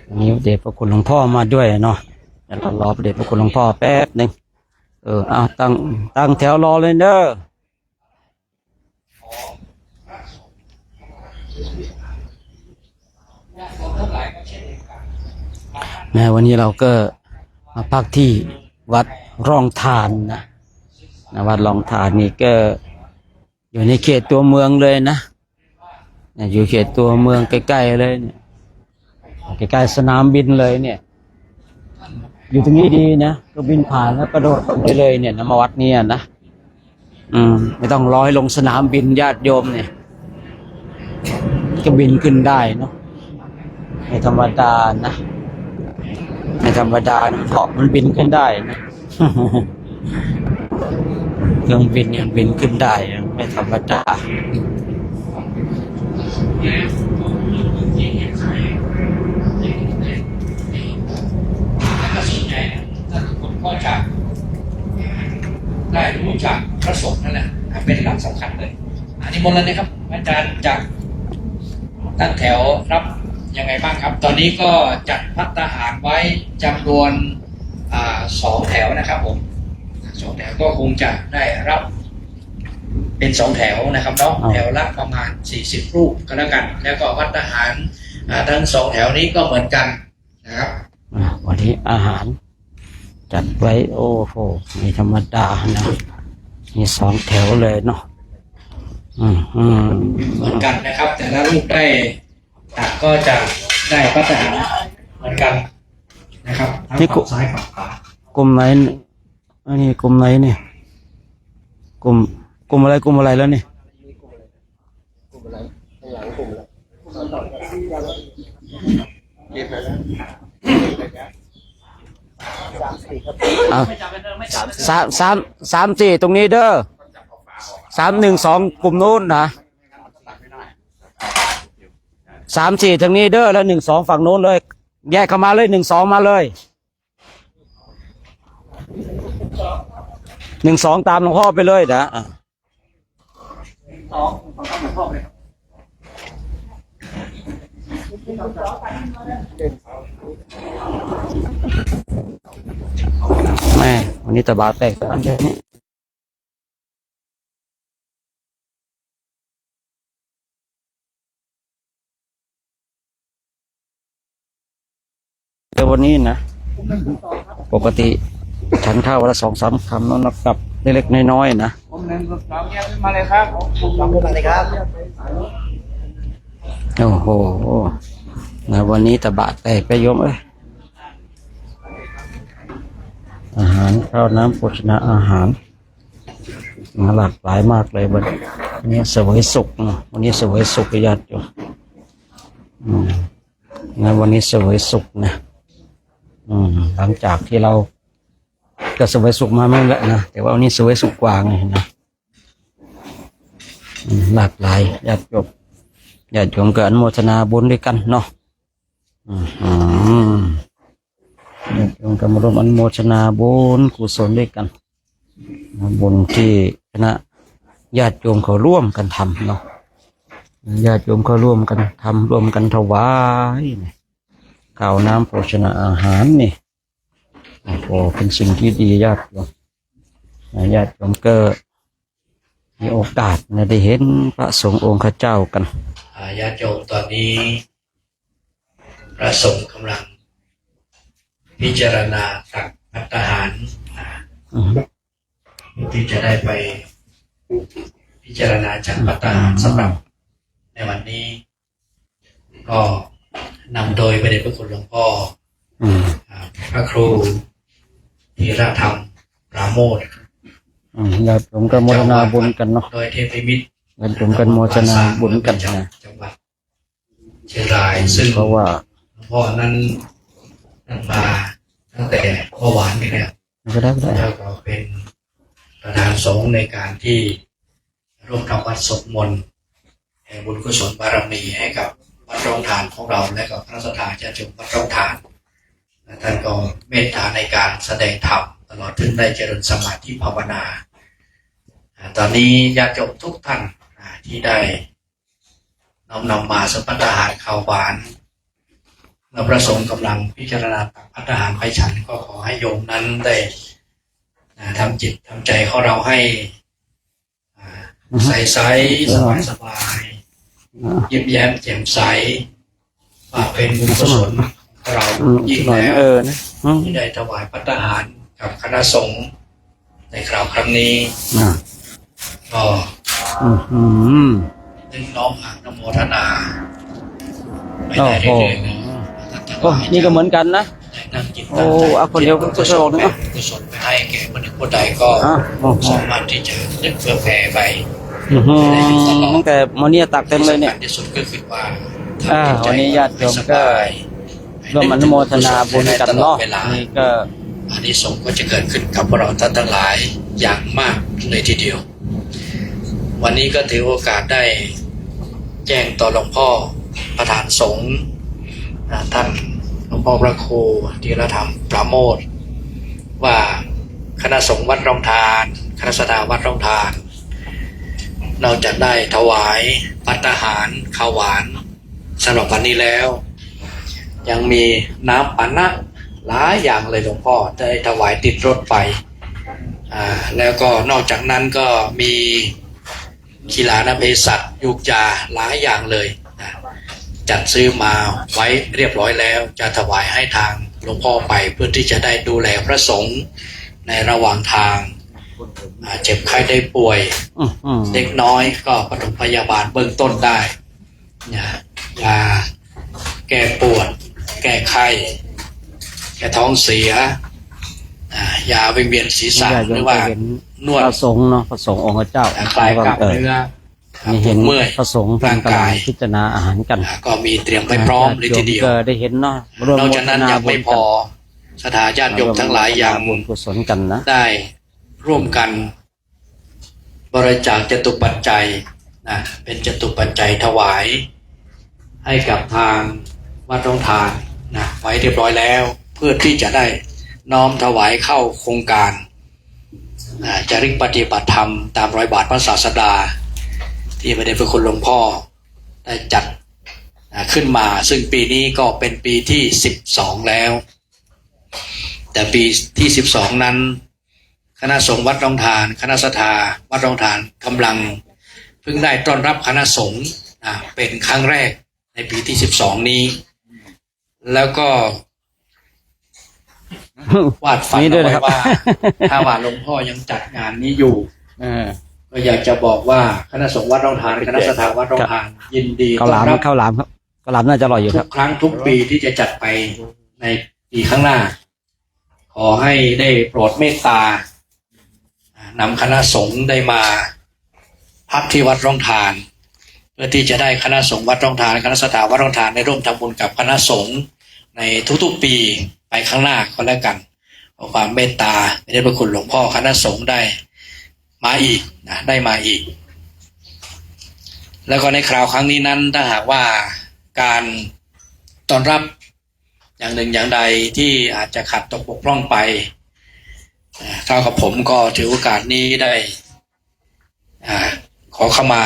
วันนี้เดชพระคุณหลวงพ่อมาด้วยเนาะเดี๋ยวเรารอเดชพระคุณหลวงพ่อแป๊บหนึ่งเอาตั้งแถวรอเลยเด้อวันนี้เราก็มาพักที่วัดร่องทานนะวัดร่องทานนี่ก็อยู่ในเขตตัวเมืองเลยนะอยู่เขตตัวเมืองใกล้ๆเลยเนี่ยใกล้ๆสนามบินเลยเนี่ยอยู่ตรงนี้ดีนะก็บินผ่านแล้วกระโดดลงไปเลยเนี่ยมาวัดนี้นะไม่ต้องรอให้ลงสนามบินญาติโยมเนี่ยก็บินขึ้นได้เนาะไม่ธรรมดานะไม่ธรรมดาเหาะมันบินขึ้นได้นะเครื่องบินยังบินขึ้นได้ไม่ธรรมดาก็ส่วนใหญ่ท่านทุกคนก็จะได้รู้จักพระสงฆ์นั่นแหละเป็นหลักสำคัญเลยอันนี้หมดแล้วนะครับอาจารย์จากตั้งแถวรับยังไงบ้างครับ ตอนนี้ก็จัดภัตตาหารไว้จำนวน2 แถวนะครับผม2 แถวก็คงจะได้รับเป็น2 แถวนะครับเนาะแถวละประมาณ40 รูปก็แล้วกันแล้วก็ภัตตาหารทั้ง2 แถวนี้ก็เหมือนกันนะครับวันนี้อาหารจัดไว้โอ้โหไม่ธรรมดานะมี2 แถวเลยเนาะเหมือนกันนะครับแต่ละรูปได้ก็จะได้ภัตตาหารเหมือนกันนะครับทั้งฝั่งซ้ายฝั่งขวากลุ่มไหนอันนี้กลุ่มไหนเนี่ยกลุ่มอะไรแล้วเนี่ยกลุ่มอะไรข้างหลังกลุ่มอะไรเก็บไปแล้ว3-4ตรงนี้เด้อ3-1-2กลุ่มนู้นนะ3-4ทางนี้เด้อแล้ว1-2ฝั่งโน้นเลยแยกเข้ามาเลย1-2มาเลย1-2ตามหลวงพ่อไปเลยนะแม่วันนี้ตะบาแตกอันเดียวนี้ แต่วันนี้นะปกติฉันข้าววันละ2-3 คำแล้วนะครับเล็กๆน้อยๆนะ ผมหนึ่งสองแยกขึ้นมาเลยครับผม ลองดูมาเลยครับ โอ้โหนะวันนี้ตะบะแตกไปโยมเอ้ยอาหารข้าวน้ำโภชนาอาหารหลากหลายมากเลยวันนี้เสวยสุขนะวันนี้เสวยสุขญาติโยมนะวันนี้เสวยสุขนะหลังจากที่เราก็เสวยสุขมาไม่แหละนะแต่ว่าวันนี้เสวยสุขกว่าไงนะหลากหลายญาติโยมก็อนุโมทนาบุญด้วยกันเนาะญาติโยมก็มาร่วมอนุโมทนาบุญกุศลด้วยกันบุญที่คณะญาติโยมเขาร่วมกันทำเนาะญาติโยมเขาร่วมกันทำร่วมกันถวายข้าวน้ำโภชนาอาหารนี่โอ้โหเป็นสิ่งที่ดีญาติโยมก็มีโอกาสได้เห็นพระสงฆ์องค์ข้าเจ้ากันญาติโยมตอนนี้พระสงฆ์กำลังพิจารณาตักภัตตาหารที่จะได้ไปพิจารณาจัดภัตตาหารสำหรับในวันนี้ก็นำโดยพระเดชพระคุณหลวงพ่อพระครูธีรธรรมปราโมทย์ญาติโยมก็โมทนาบุญกันเนาะโดยเทพมิตรญาติโยมกันโมทนาบุญกันนะจังหวัดเชียงรายซึ่งเพราะว่าหลวงพ่อนั้นมาตั้งแต่เมื่อวานนี้แล้วแล้วก็เป็นประธานสงฆ์ในการที่ร่วมทำวัดสวดมนต์แห่งบุญกุศลบารมีให้กับวัดร่องทานของเราและก็พระสถานญาติโยมวัดร่องทานท่านก็เมตตาในการแสดงธรรมตลอดถึงได้เจริญสมาธิภาวนาตอนนี้ญาติโยมทุกท่านที่ได้นำมาสัมปทานข้าวหวานเมื่อพระสงฆ์กำลังพิจารณาตักภัตตาหารไปฉันก็ขอให้โยมนั้นได้ทำจิตทำใจของเราให้ใสๆสบายๆยิ้มแย้มแจ่มใสว่าเป็นบุญกุศลเรายิ่งแล้วที่ได้ถวายภัตตาหารกับคณะสงฆ์ในคราวครั้งนี้ก็ดึงน้อมอนุโมทนาไม่ได้เรื่อยๆโอ้นี่ก็เหมือนกันนะโอ้เอาคนเดียวก็จะลงนะกุศลไปให้แก่คนหนึ่งคนใดก็สามารถที่จะนึกเพื่อแผ่ไปตั้งแต่วันนี้ตักเต็มเลยเนี่ยที่สุดก็คือว่าวันนี้ญาติโยมก็ร่วมอนุโมทนาบุญกันเนาะนี่ก็อานิสงส์ก็จะเกิดขึ้นกับพวกเราท่านทั้งหลายอย่างมากเลยทีเดียววันนี้ก็ถือโอกาสได้แจ้งต่อหลวงพ่อประธานสงฆ์ท่านหลวงพ่อพระครูธีรธรรมปราโมทย์ว่าคณะสงฆ์วัดร่องทานคณะสดาวัดร่องทานนอกจากได้ถวายภัตตาหารข้าวหวานสำหรับวันนี้แล้วยังมีน้ำปันนะหลายอย่างเลยหลวงพ่อได้ถวายติดรถไปแล้วก็นอกจากนั้นก็มีกีฬาเภสัชยุกยาหลายอย่างเลยจัดซื้อมาไว้เรียบร้อยแล้วจะถวายให้ทางหลวงพ่อไปเพื่อที่จะได้ดูแลพระสงฆ์ในระหว่างทางเจ็บไข้ได้ป่วยเด็กน้อยก็ปฐมพยาบาลเบื้องต้นได้ยาแก้ปวดแก้ไข้แก้ท้องเสียยาวิงเวียนศีรษะหรือว่านวดพระสงฆ์เนาะพระสงฆ์องค์เจ้าคลายกล้ามเนื้อมีเห็นพระสงฆ์ทางกายพิจารณาอาหารกันก็มีเตรียมไปพร้อมเลยทีเดียวได้เห็นเนาะนอกจากนั้นยังไม่พอสถานญาติโยมทั้งหลายอย่างบุญกุศลกันนะได้ร่วมกันบริจาคจตุปัจจัยเป็นจตุปัจจัยถวายให้กับทางวัดร่องทานไว้เรียบร้อยแล้วเพื่อที่จะได้น้อมถวายเข้าโครงการจาริกปฏิบัติธรรมตามรอยบาทพระศาสดาที่พระเดชพระคุณหลวงพ่อได้จัดขึ้นมาซึ่งปีนี้ก็เป็นปีที่12แล้วแต่ปีที่12นั้นคณะสงฆ์วัดร่องทานคณะสถาวัดร่องทานกำลังเพิ่งได้ต้อนรับคณะสงฆ์เป็นครั้งแรกในปีที่12นี้แล้วก็ วาดฝัน มีด้ว เอา ย ไว้ นะครับ ว่า ถ้าว่าหลวงพ่อยังจัดงานนี้อยู่ เออ ก็อยากจะบอกว่าคณะสงฆ์วัดร่องทานคณะสถาวัดร่องทานยินดี ข้าว ต้ ห อ ลานม รับ ข้าวหลามครับข้าวหลามน่าจะอร่อยอยู่ ทุ ครับ กครั้งทุกปีที่จะจัดไปในปีข้างหน้า ขอให้ได้โปรดเมตตานำคณะสงฆ์ได้มาพักที่วัดร่องทาน เพื่อที่จะได้คณะสงฆ์วัดร่องทานคณะสถาวัดร่องทานได้ร่วมทำบุญกับคณะสงฆ์ในทุกๆปีไปข้างหน้าก็แล้วกันขอความเมตตาไม่ได้ประคุณหลวงพ่อคณะสงฆ์ได้มาอีกนะได้มาอีก แล้วก็ในคราวครั้งนี้นั้นถ้าหากว่าการต้อนรับอย่างหนึ่งอย่างใดที่อาจจะขัดตกบกพร่องไปเท่ากับผมก็ถือโอกาสนี้ได้ขอเข้ามา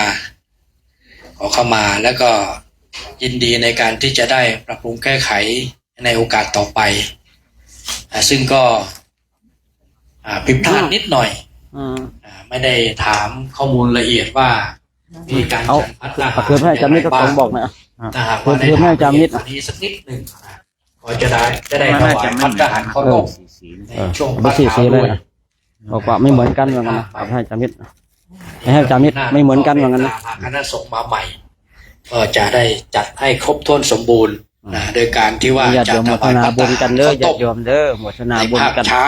แล้วก็ยินดีในการที่จะได้ปรับปรุงแก้ไขในโอกาสต่อไปซึ่งก็ผิดพลาดนิดหน่อย ไม่ได้ถามข้อมูลละเอียดว่ามีการ เอา จัดพัฒนา คือให้อาจารย์มิตรก็ต้องบอกนะ ถ้าหากว่าได้ คือให้อาจารย์มิตร ถามละเอียดกว่านี้สักนิดหนึ่งก็จะได้ถวายพัฒนาหารเข้าร่วมในช่วง ไม่ พัฒ สี่ นา สีเลย ด้วย นะบอกว่าไม่เหมือนกันเหมือนกันนะให้อาจารย์มิตรให้อาจารย์มิตรไม่เหมือนกันเหมือนกันนะ คณะสงฆ์มาใหม่ก็จะได้จัดให้ครบถ้วนสมบูรณ์โดยการที่ว่า ญาติ จะ โยม ถ โมท วาย นา พัฒ บุญ นา กันเด้อ ข้าว ญา ต้ม ติโยมเด้อโมทนา ใน บุญ ภาค กัน เช้า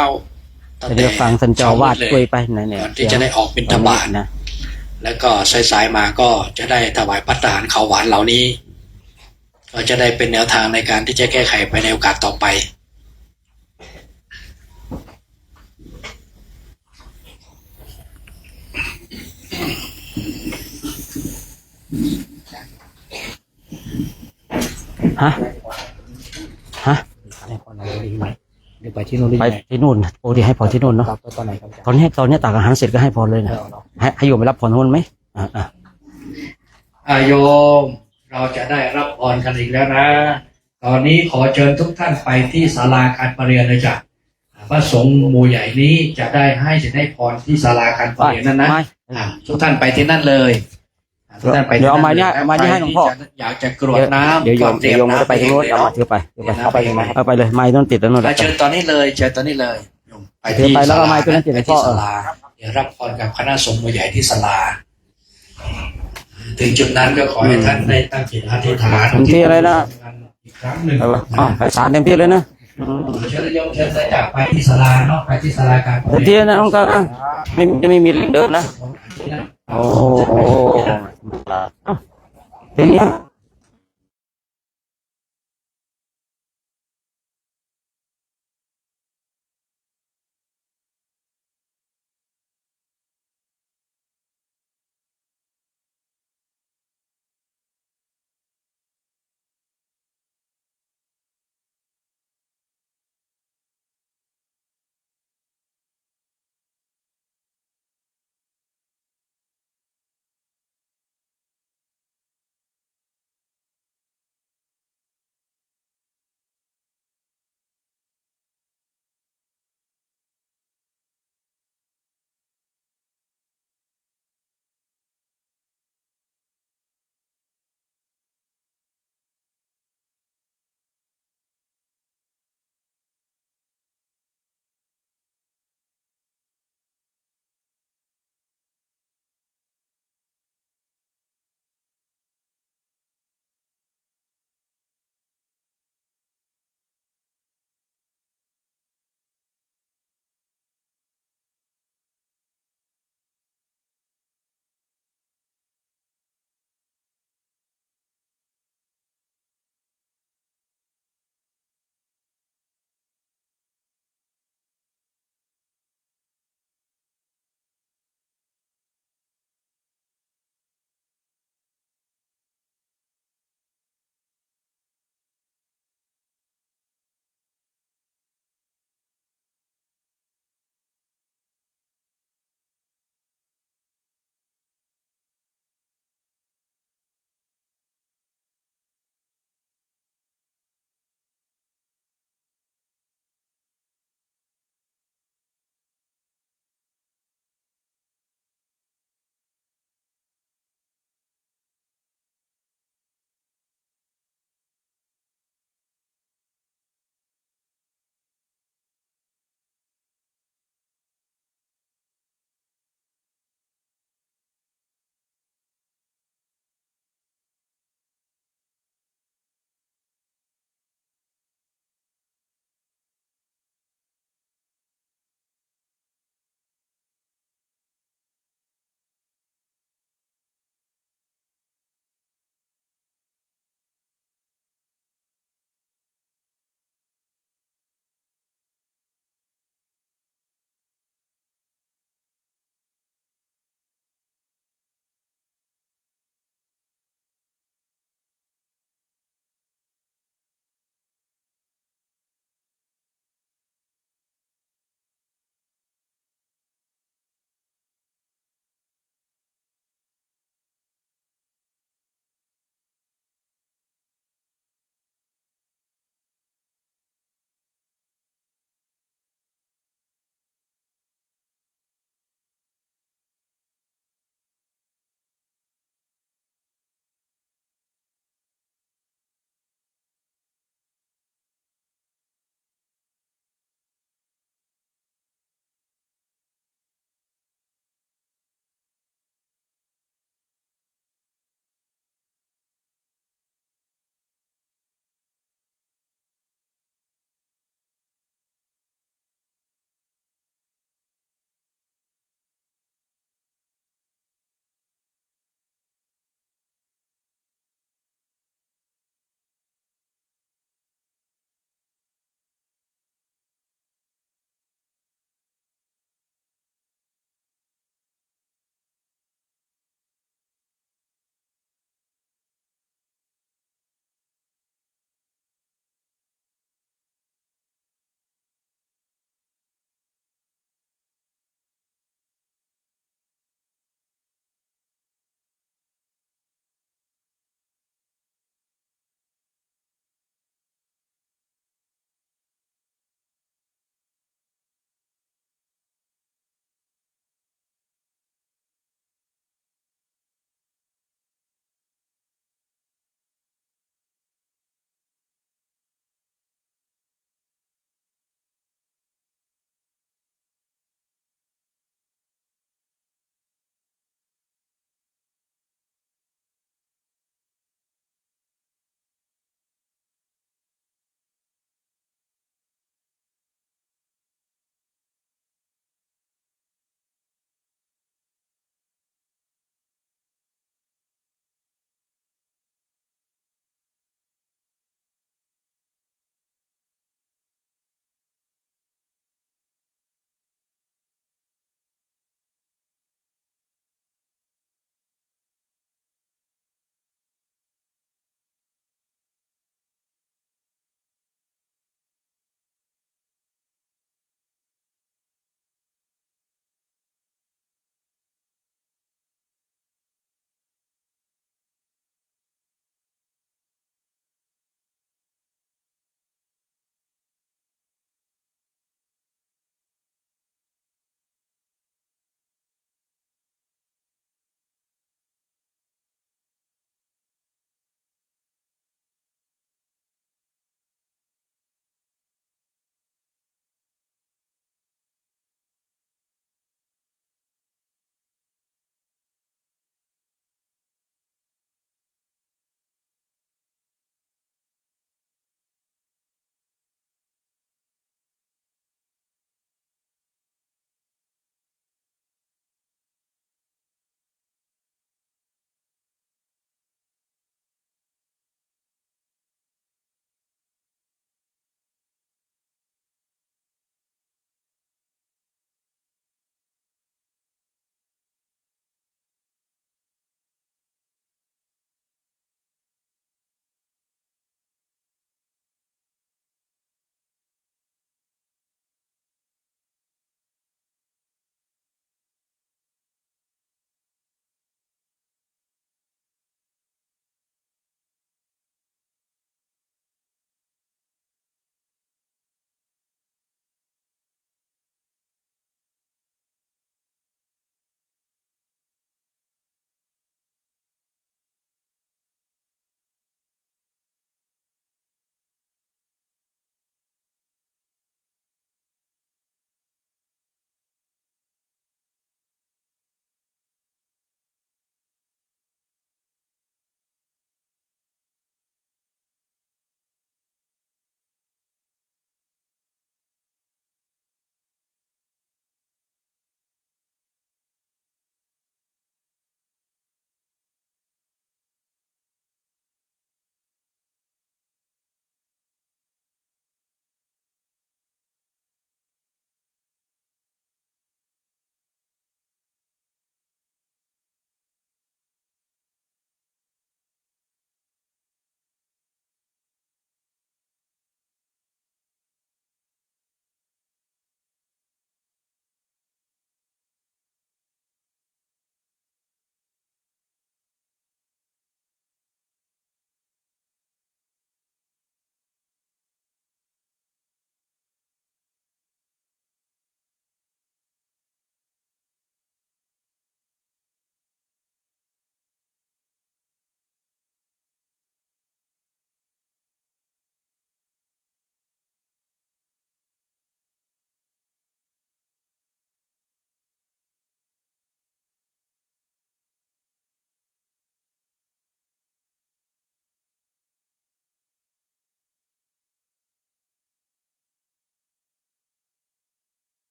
จะได้ฟังสันเจาวาดคุยไปไหนเนี่ย ก่อนที่จะได้ออกบิณฑบาต นะ แล้วก็สายๆมาก็จะได้ถวายพัฒนาหารข้าวหวานเหล่านี้ ก็จะได้เป็นแนวทางในการที่จะแก้ไขไปในโอกาสต่อไป ฮะฮะ เดี๋ยวไปที่โน่นได้ ไป ยังไง ที่นู่นโอ้ดีให้พรที่นู่นเนาะ ครับตอนไหนครับอาจารย์ ตอนนี้ตักอาหารเสร็จก็ให้พรเลยนะให้โยมไปรับพรนู่นไหมโยมเราจะได้รับพรกันอีกแล้วนะ ตอนนี้ขอเชิญทุกท่านไปที่ศาลาการประเรียนเลยจ้ะพระสงฆ์หมู่ใหญ่นี้จะได้พรที่ศาลาการประเรียนนั้นนะทุกท่านไปที่นั่นเลยทุกท่านไปที่ เดี๋ยวเอาไม้ ล เนี่ยเอาไม้เนี่ยให้หลวงพ่อ ใครที่อยากจะกรวดน้ำ เดี๋ยวโยม ก็เตรียม ไม่ได้ไปตรงโน้นเอามาถือไปเอาไปเอาไปเลยไม้ต้องติดแล้วนู่น เชิญตอนนี้เลยเชิญตอนนี้เลยโยมไป ถือ ที่ ไปแล้วเอาไม้ตัวนั้นติด ไป ให้พ่ ที่ อ ศาลาเดี๋ยวรับพรกับคณะสงฆ์หมู่ใหญ่ที่ศาลาถึงจุดนั้นก็ขอให้ท่านได้ตั้งจิตอธิษฐาน เต็มที่เลยนะ อีกครั้งหนึ่ง ไปสารเต็มที่เลยนะ เชิญโยมเชิญจากไปที่ศาลาเนาะไปที่ศาลาการ เต็มที่นะน้องก็ไม่มีเดินนะโอ้โหเป็นเนี้ย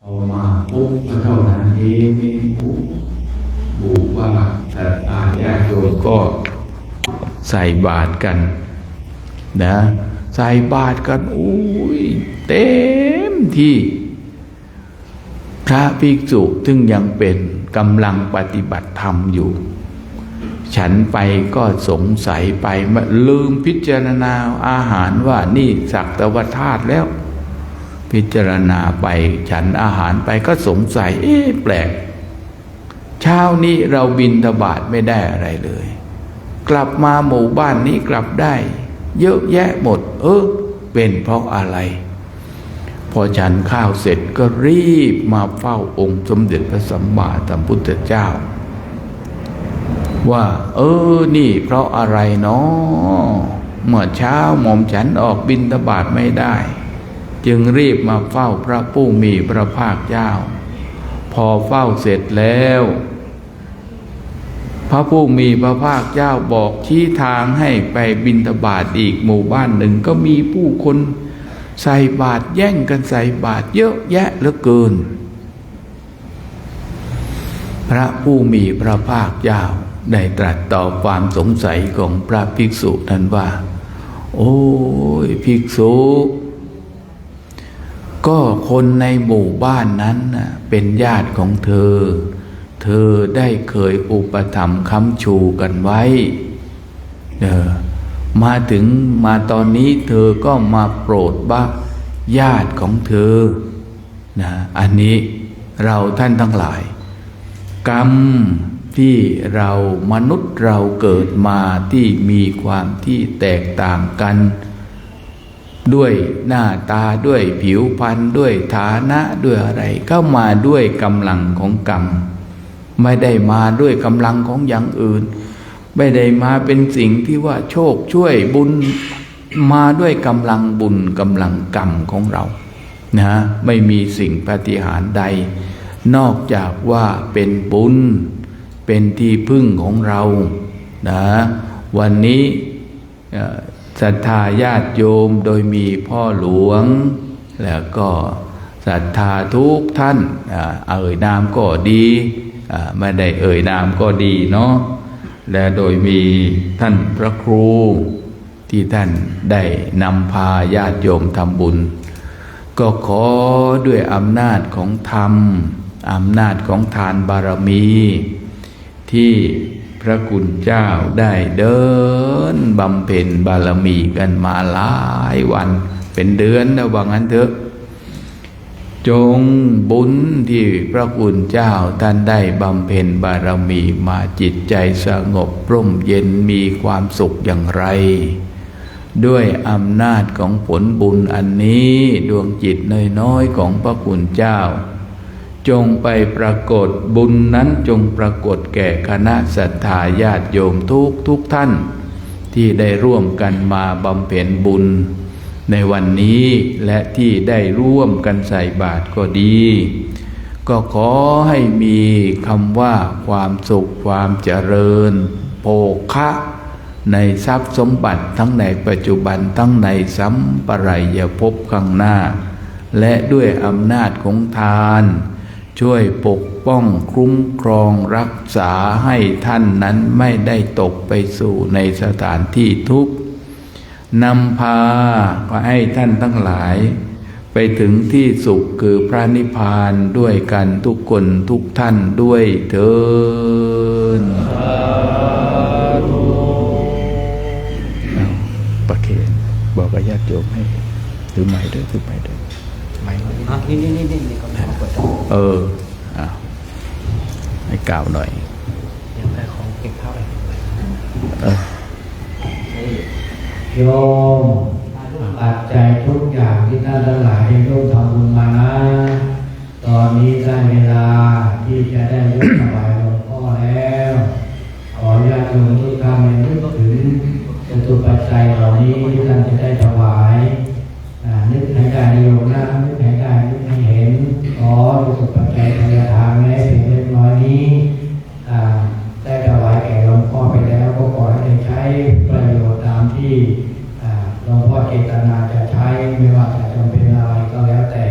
พอมาปุ๊บก็เท่านั้นเองบุกว่าญาติโยมก็ใส่บาตรกันนะใส่บาตรกันอุ้ยเต็มที่พระภิกษุซึ่งยังเป็นกำลังปฏิบัติธรรมอยู่ฉันไปก็สงสัยไปลืมพิจารณาอาหารว่านี่สักตวธาตุแล้วพิจารณาไปฉันอาหารไปก็สงสัยแปลกเช้านี้เราบิณฑบาตไม่ได้อะไรเลยกลับมาหมู่บ้านนี้กลับได้เยอะแยะหมดเป็นเพราะอะไรพอฉันข้าวเสร็จก็รีบมาเฝ้าองค์สมเด็จพระสัมมาสัมพุทธเจ้าว่านี่เพราะอะไรเนาะเมื่อเช้าหม่อมฉันออกบิณฑบาตไม่ได้จึงรีบมาเฝ้าพระผู้มีพระภาคเจ้าพอเฝ้าเสร็จแล้วพระผู้มีพระภาคเจ้าบอกชี้ทางให้ไปบิณฑบาตอีกหมู่บ้านหนึ่งก็มีผู้คนใส่บาตรแย่งกันใส่บาตรเยอะแยะเหลือเกินพระผู้มีพระภาคเจ้าได้ตรัสตอบความสงสัยของพระภิกษุนั้นว่าโอ้ยภิกษุก็คนในหมู่บ้านนั้นเป็นญาติของเธอได้เคยอุปถัมภ์ค้ำชูกันไว้มาตอนนี้เธอก็มาโปรดบ้าญาติของเธออันนี้เราท่านทั้งหลายกรรมที่เรามนุษย์เราเกิดมาที่มีความที่แตกต่างกันด้วยหน้าตาด้วยผิวพรรณด้วยฐานะด้วยอะไรก็มาด้วยกำลังของกรรมไม่ได้มาด้วยกำลังของอย่างอื่นไม่ได้มาเป็นสิ่งที่ว่าโชคช่วยบุญมาด้วยกำลังบุญกำลังกรรมของเรานะไม่มีสิ่งปาฏิหาริย์ใดนอกจากว่าเป็นบุญเป็นที่พึ่งของเรานะวันนี้ศรัทธาญาติโยมโดยมีพ่อหลวงแล้วก็ศรัทธาทุกท่านเอ่ยนามก็ดีไม่ได้เอ่ยนามก็ดีเนาะและโดยมีท่านพระครูที่ท่านได้นำพาญาติโยมทำบุญก็ขอด้วยอำนาจของธรรมอำนาจของทานบารมีที่พระคุณเจ้าได้เดินบำเพ็ญบารมีกันมาหลายวันเป็นเดือนแล้วว่างั้นเถอะจงบุญที่พระคุณเจ้าท่านได้บำเพ็ญบารมีมาจิตใจสงบร่มเย็นมีความสุขอย่างไรด้วยอำนาจของผลบุญอันนี้ดวงจิตน้อยๆของพระคุณเจ้าจงไปปรากฏบุญนั้นจงปรากฏแก่คณะศรัทธาญาติโยมทุกท่านที่ได้ร่วมกันมาบำเพ็ญบุญในวันนี้และที่ได้ร่วมกันใส่บาตรก็ดีก็ขอให้มีคำว่าความสุขความเจริญโภคะในทรัพย์สมบัติทั้งในปัจจุบันทั้งในสัมปรายภพข้างหน้าและด้วยอำนาจของทานช่วยปกป้องคุ้มครองรักษาให้ท่านนั้นไม่ได้ตกไปสู่ในสถานที่ทุกข์นำพาให้ท่านทั้งหลายไปถึงที่สุขคือพระนิพพานด้วยกันทุกคนทุกท่านด้วยเถิดประเคนบอกกับญาติโยมให้ถือไม้ด้วยถือไม้ด้วยไม้นี่ก็ไม่เปิดให้กล่าวหน่อยยังได้ของเก็บข้าวโยมปัจจัยทุกอย่างที่ท่านทั้งหลายได้ร่วมทำบุญมานะตอนนี้ได้เวลาที่จะได้ยกถวายหลวงพ่อแล้วขอญาติโยมทุกท่านนึกถึงจตุปัจจัยเหล่านี้ที่ท่านจะได้ถวายนึกให้ได้โยมนะนึกให้ได้นึกให้เห็นขอจตุปัจจัยทายทานแม้เพียงเล็กน้อยนี้ได้ถวายแก่หลวงพ่อไปแล้วก็ขอให้ได้ใช้ประโยชน์ตามที่หลวงพ่อเจตนาจะใช้ไม่ว่าจะจำเป็นอะไรก็แล้วแต่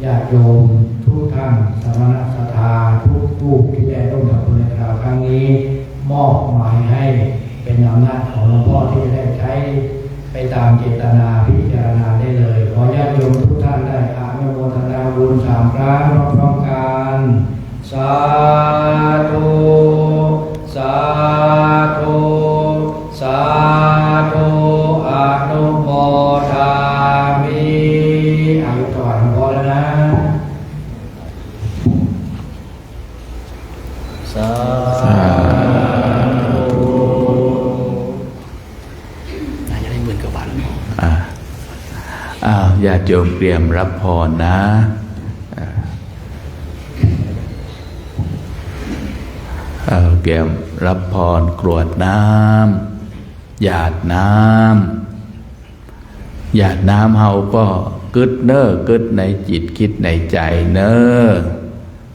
ญาติโยมทุกท่าน ายให้เป็นอำนาจของหลวงพ่อที่จะได้ใช้ไปตามเจตนาพิจารณาได้เลยขอญาติโยมทุกท่านได้อนุโมทนาบุญ3 ครั้งพร้อมๆกันสาธุสาธุสาธุอนุโมทามิอายุถวายหลวงพ่อแล้วนะสาธุน่าจะได้10,000 กว่าบาทแล้วญาติโยมเตรียมรับพรนะเตรียมรับพรกรวดน้ำหยาดน้ำหยาดน้ำเฮาก็กึดเน้อกึดในจิตคิดในใจเน้อ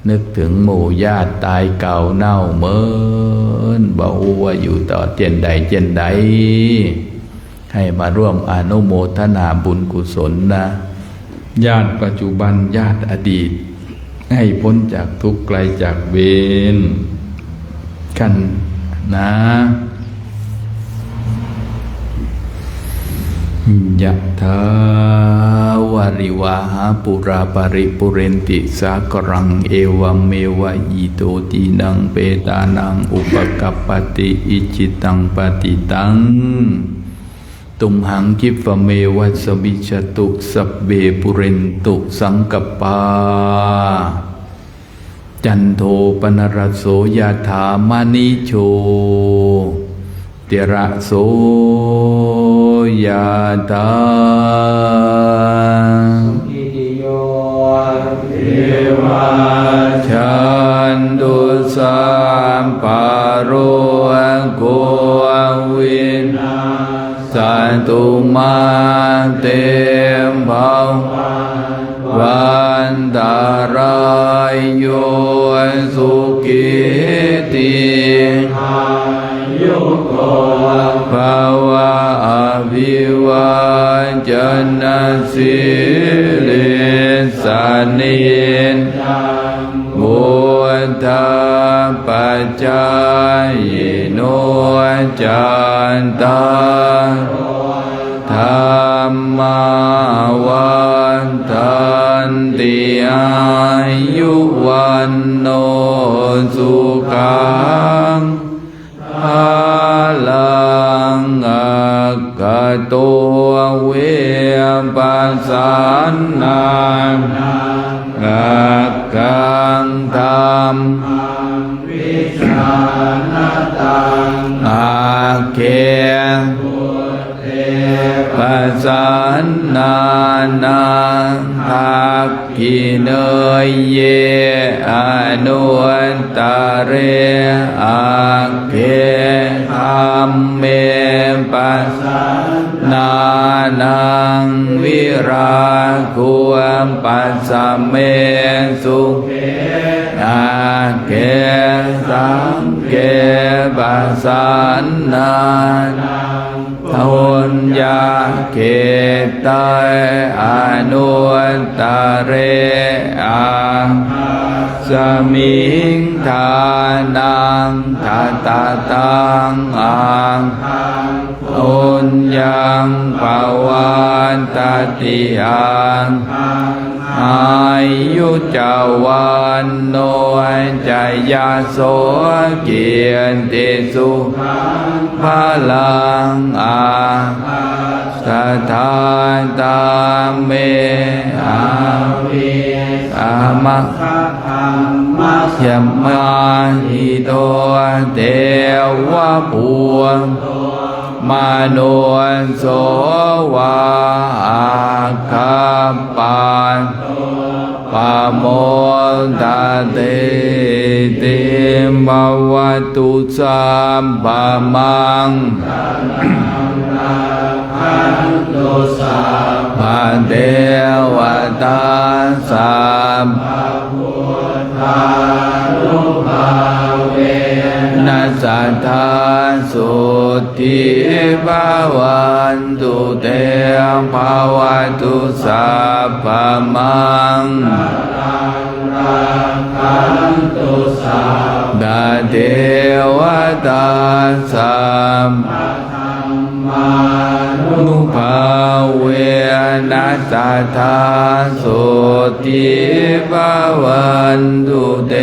นึกถึงหมู่ญาติตายเก่าเน่าเหมินบ่ฮู้ว่าอยู่ต่อเจนใดเจนใดให้มาร่วมอนุโมทนาบุญกุศลนะญาติปัจจุบันญาติอดีตให้พ้นจากทุกข์ไกลจากเวรกันนะยะถาวาริวาหาปุราปริปุเรนติสากรังเอวเมวะอิโตตินังเปตานังอุปกัปปติอิจิตังปฏิตังตุมหังคิปะเมวัสมิจตุสัพเวปุเรนตุสังกปาจันโทปนรสโสยถามณิโชติระโสยถาอิติโยเทวาฉันตุสัมปะโรโกวินาสันตุมาเตมภวันตารายโยสุขิติภาวะอภิวาจนะสิริสานิบุตตาปัจจายโนจันตาธรรมาวันตันติอายุวันโนสุขังภาลังกโตเวปัสสันนังกังธรรมวิชานตังอาเคปัสสันนานังทักขิเนยเยอนุนตเรอาเคธัมเมปัสสันนานังวิราคุมปัสสะเมสุเขอาเคสังเกปัสสันนานังทนยาเขตายอนุนตเรอาสมิงทานังทัตตังอังทนยังภวันตติยังอายุจาวันโนจายาโสเกียรติสุภาลังอาสถานตาเมอาวิสามะยมาหิโตเทวะภูมโนโสวาคาปานปะโมตเตติมวตุสัมปะมังปะเทวตาสัมนัสสัทธาสุติภาวันตุเตภาวตุสัพพมังด เทวตาสัมมานุภาเวนัสสะทาโสติภาวันตุเต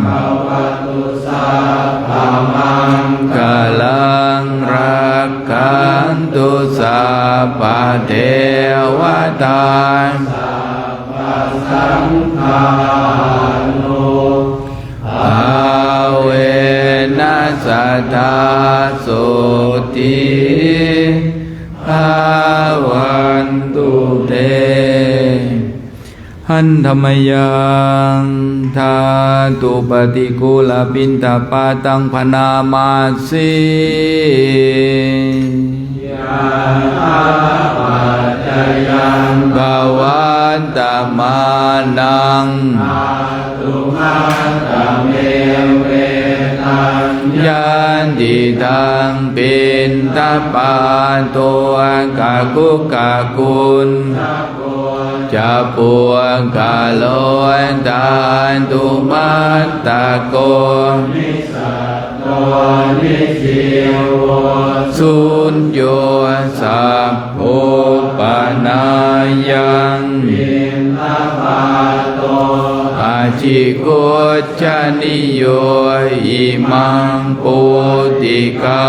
ภวตุสัพพมังคลังรักขันตุสัพพเทวตาสังฆานุภาเวนัสสะทาโสติภาวันตุเตหันธรรมยังทาตุปฏิกุลปินตาปาตังพนามาสียาปัจจยังภวันตมานังตุมาตเมเวตังยันติตังปินตาปาตัวกะกุกะกุลจะปวงกาโลนตานตุมัตตะโกนิสัตโตนิสิวสุญโยสัพโพปนายังอินทปาโตอาจิโกจานิโยอิมังปุติกา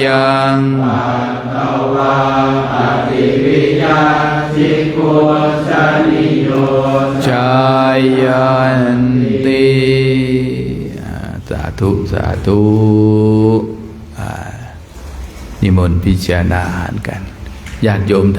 ยังปัตตวาอติวิยาจิโกจานิโยชายันติสาธุสาธุนิมนต์พิจารณาอาหารกันญาติโยม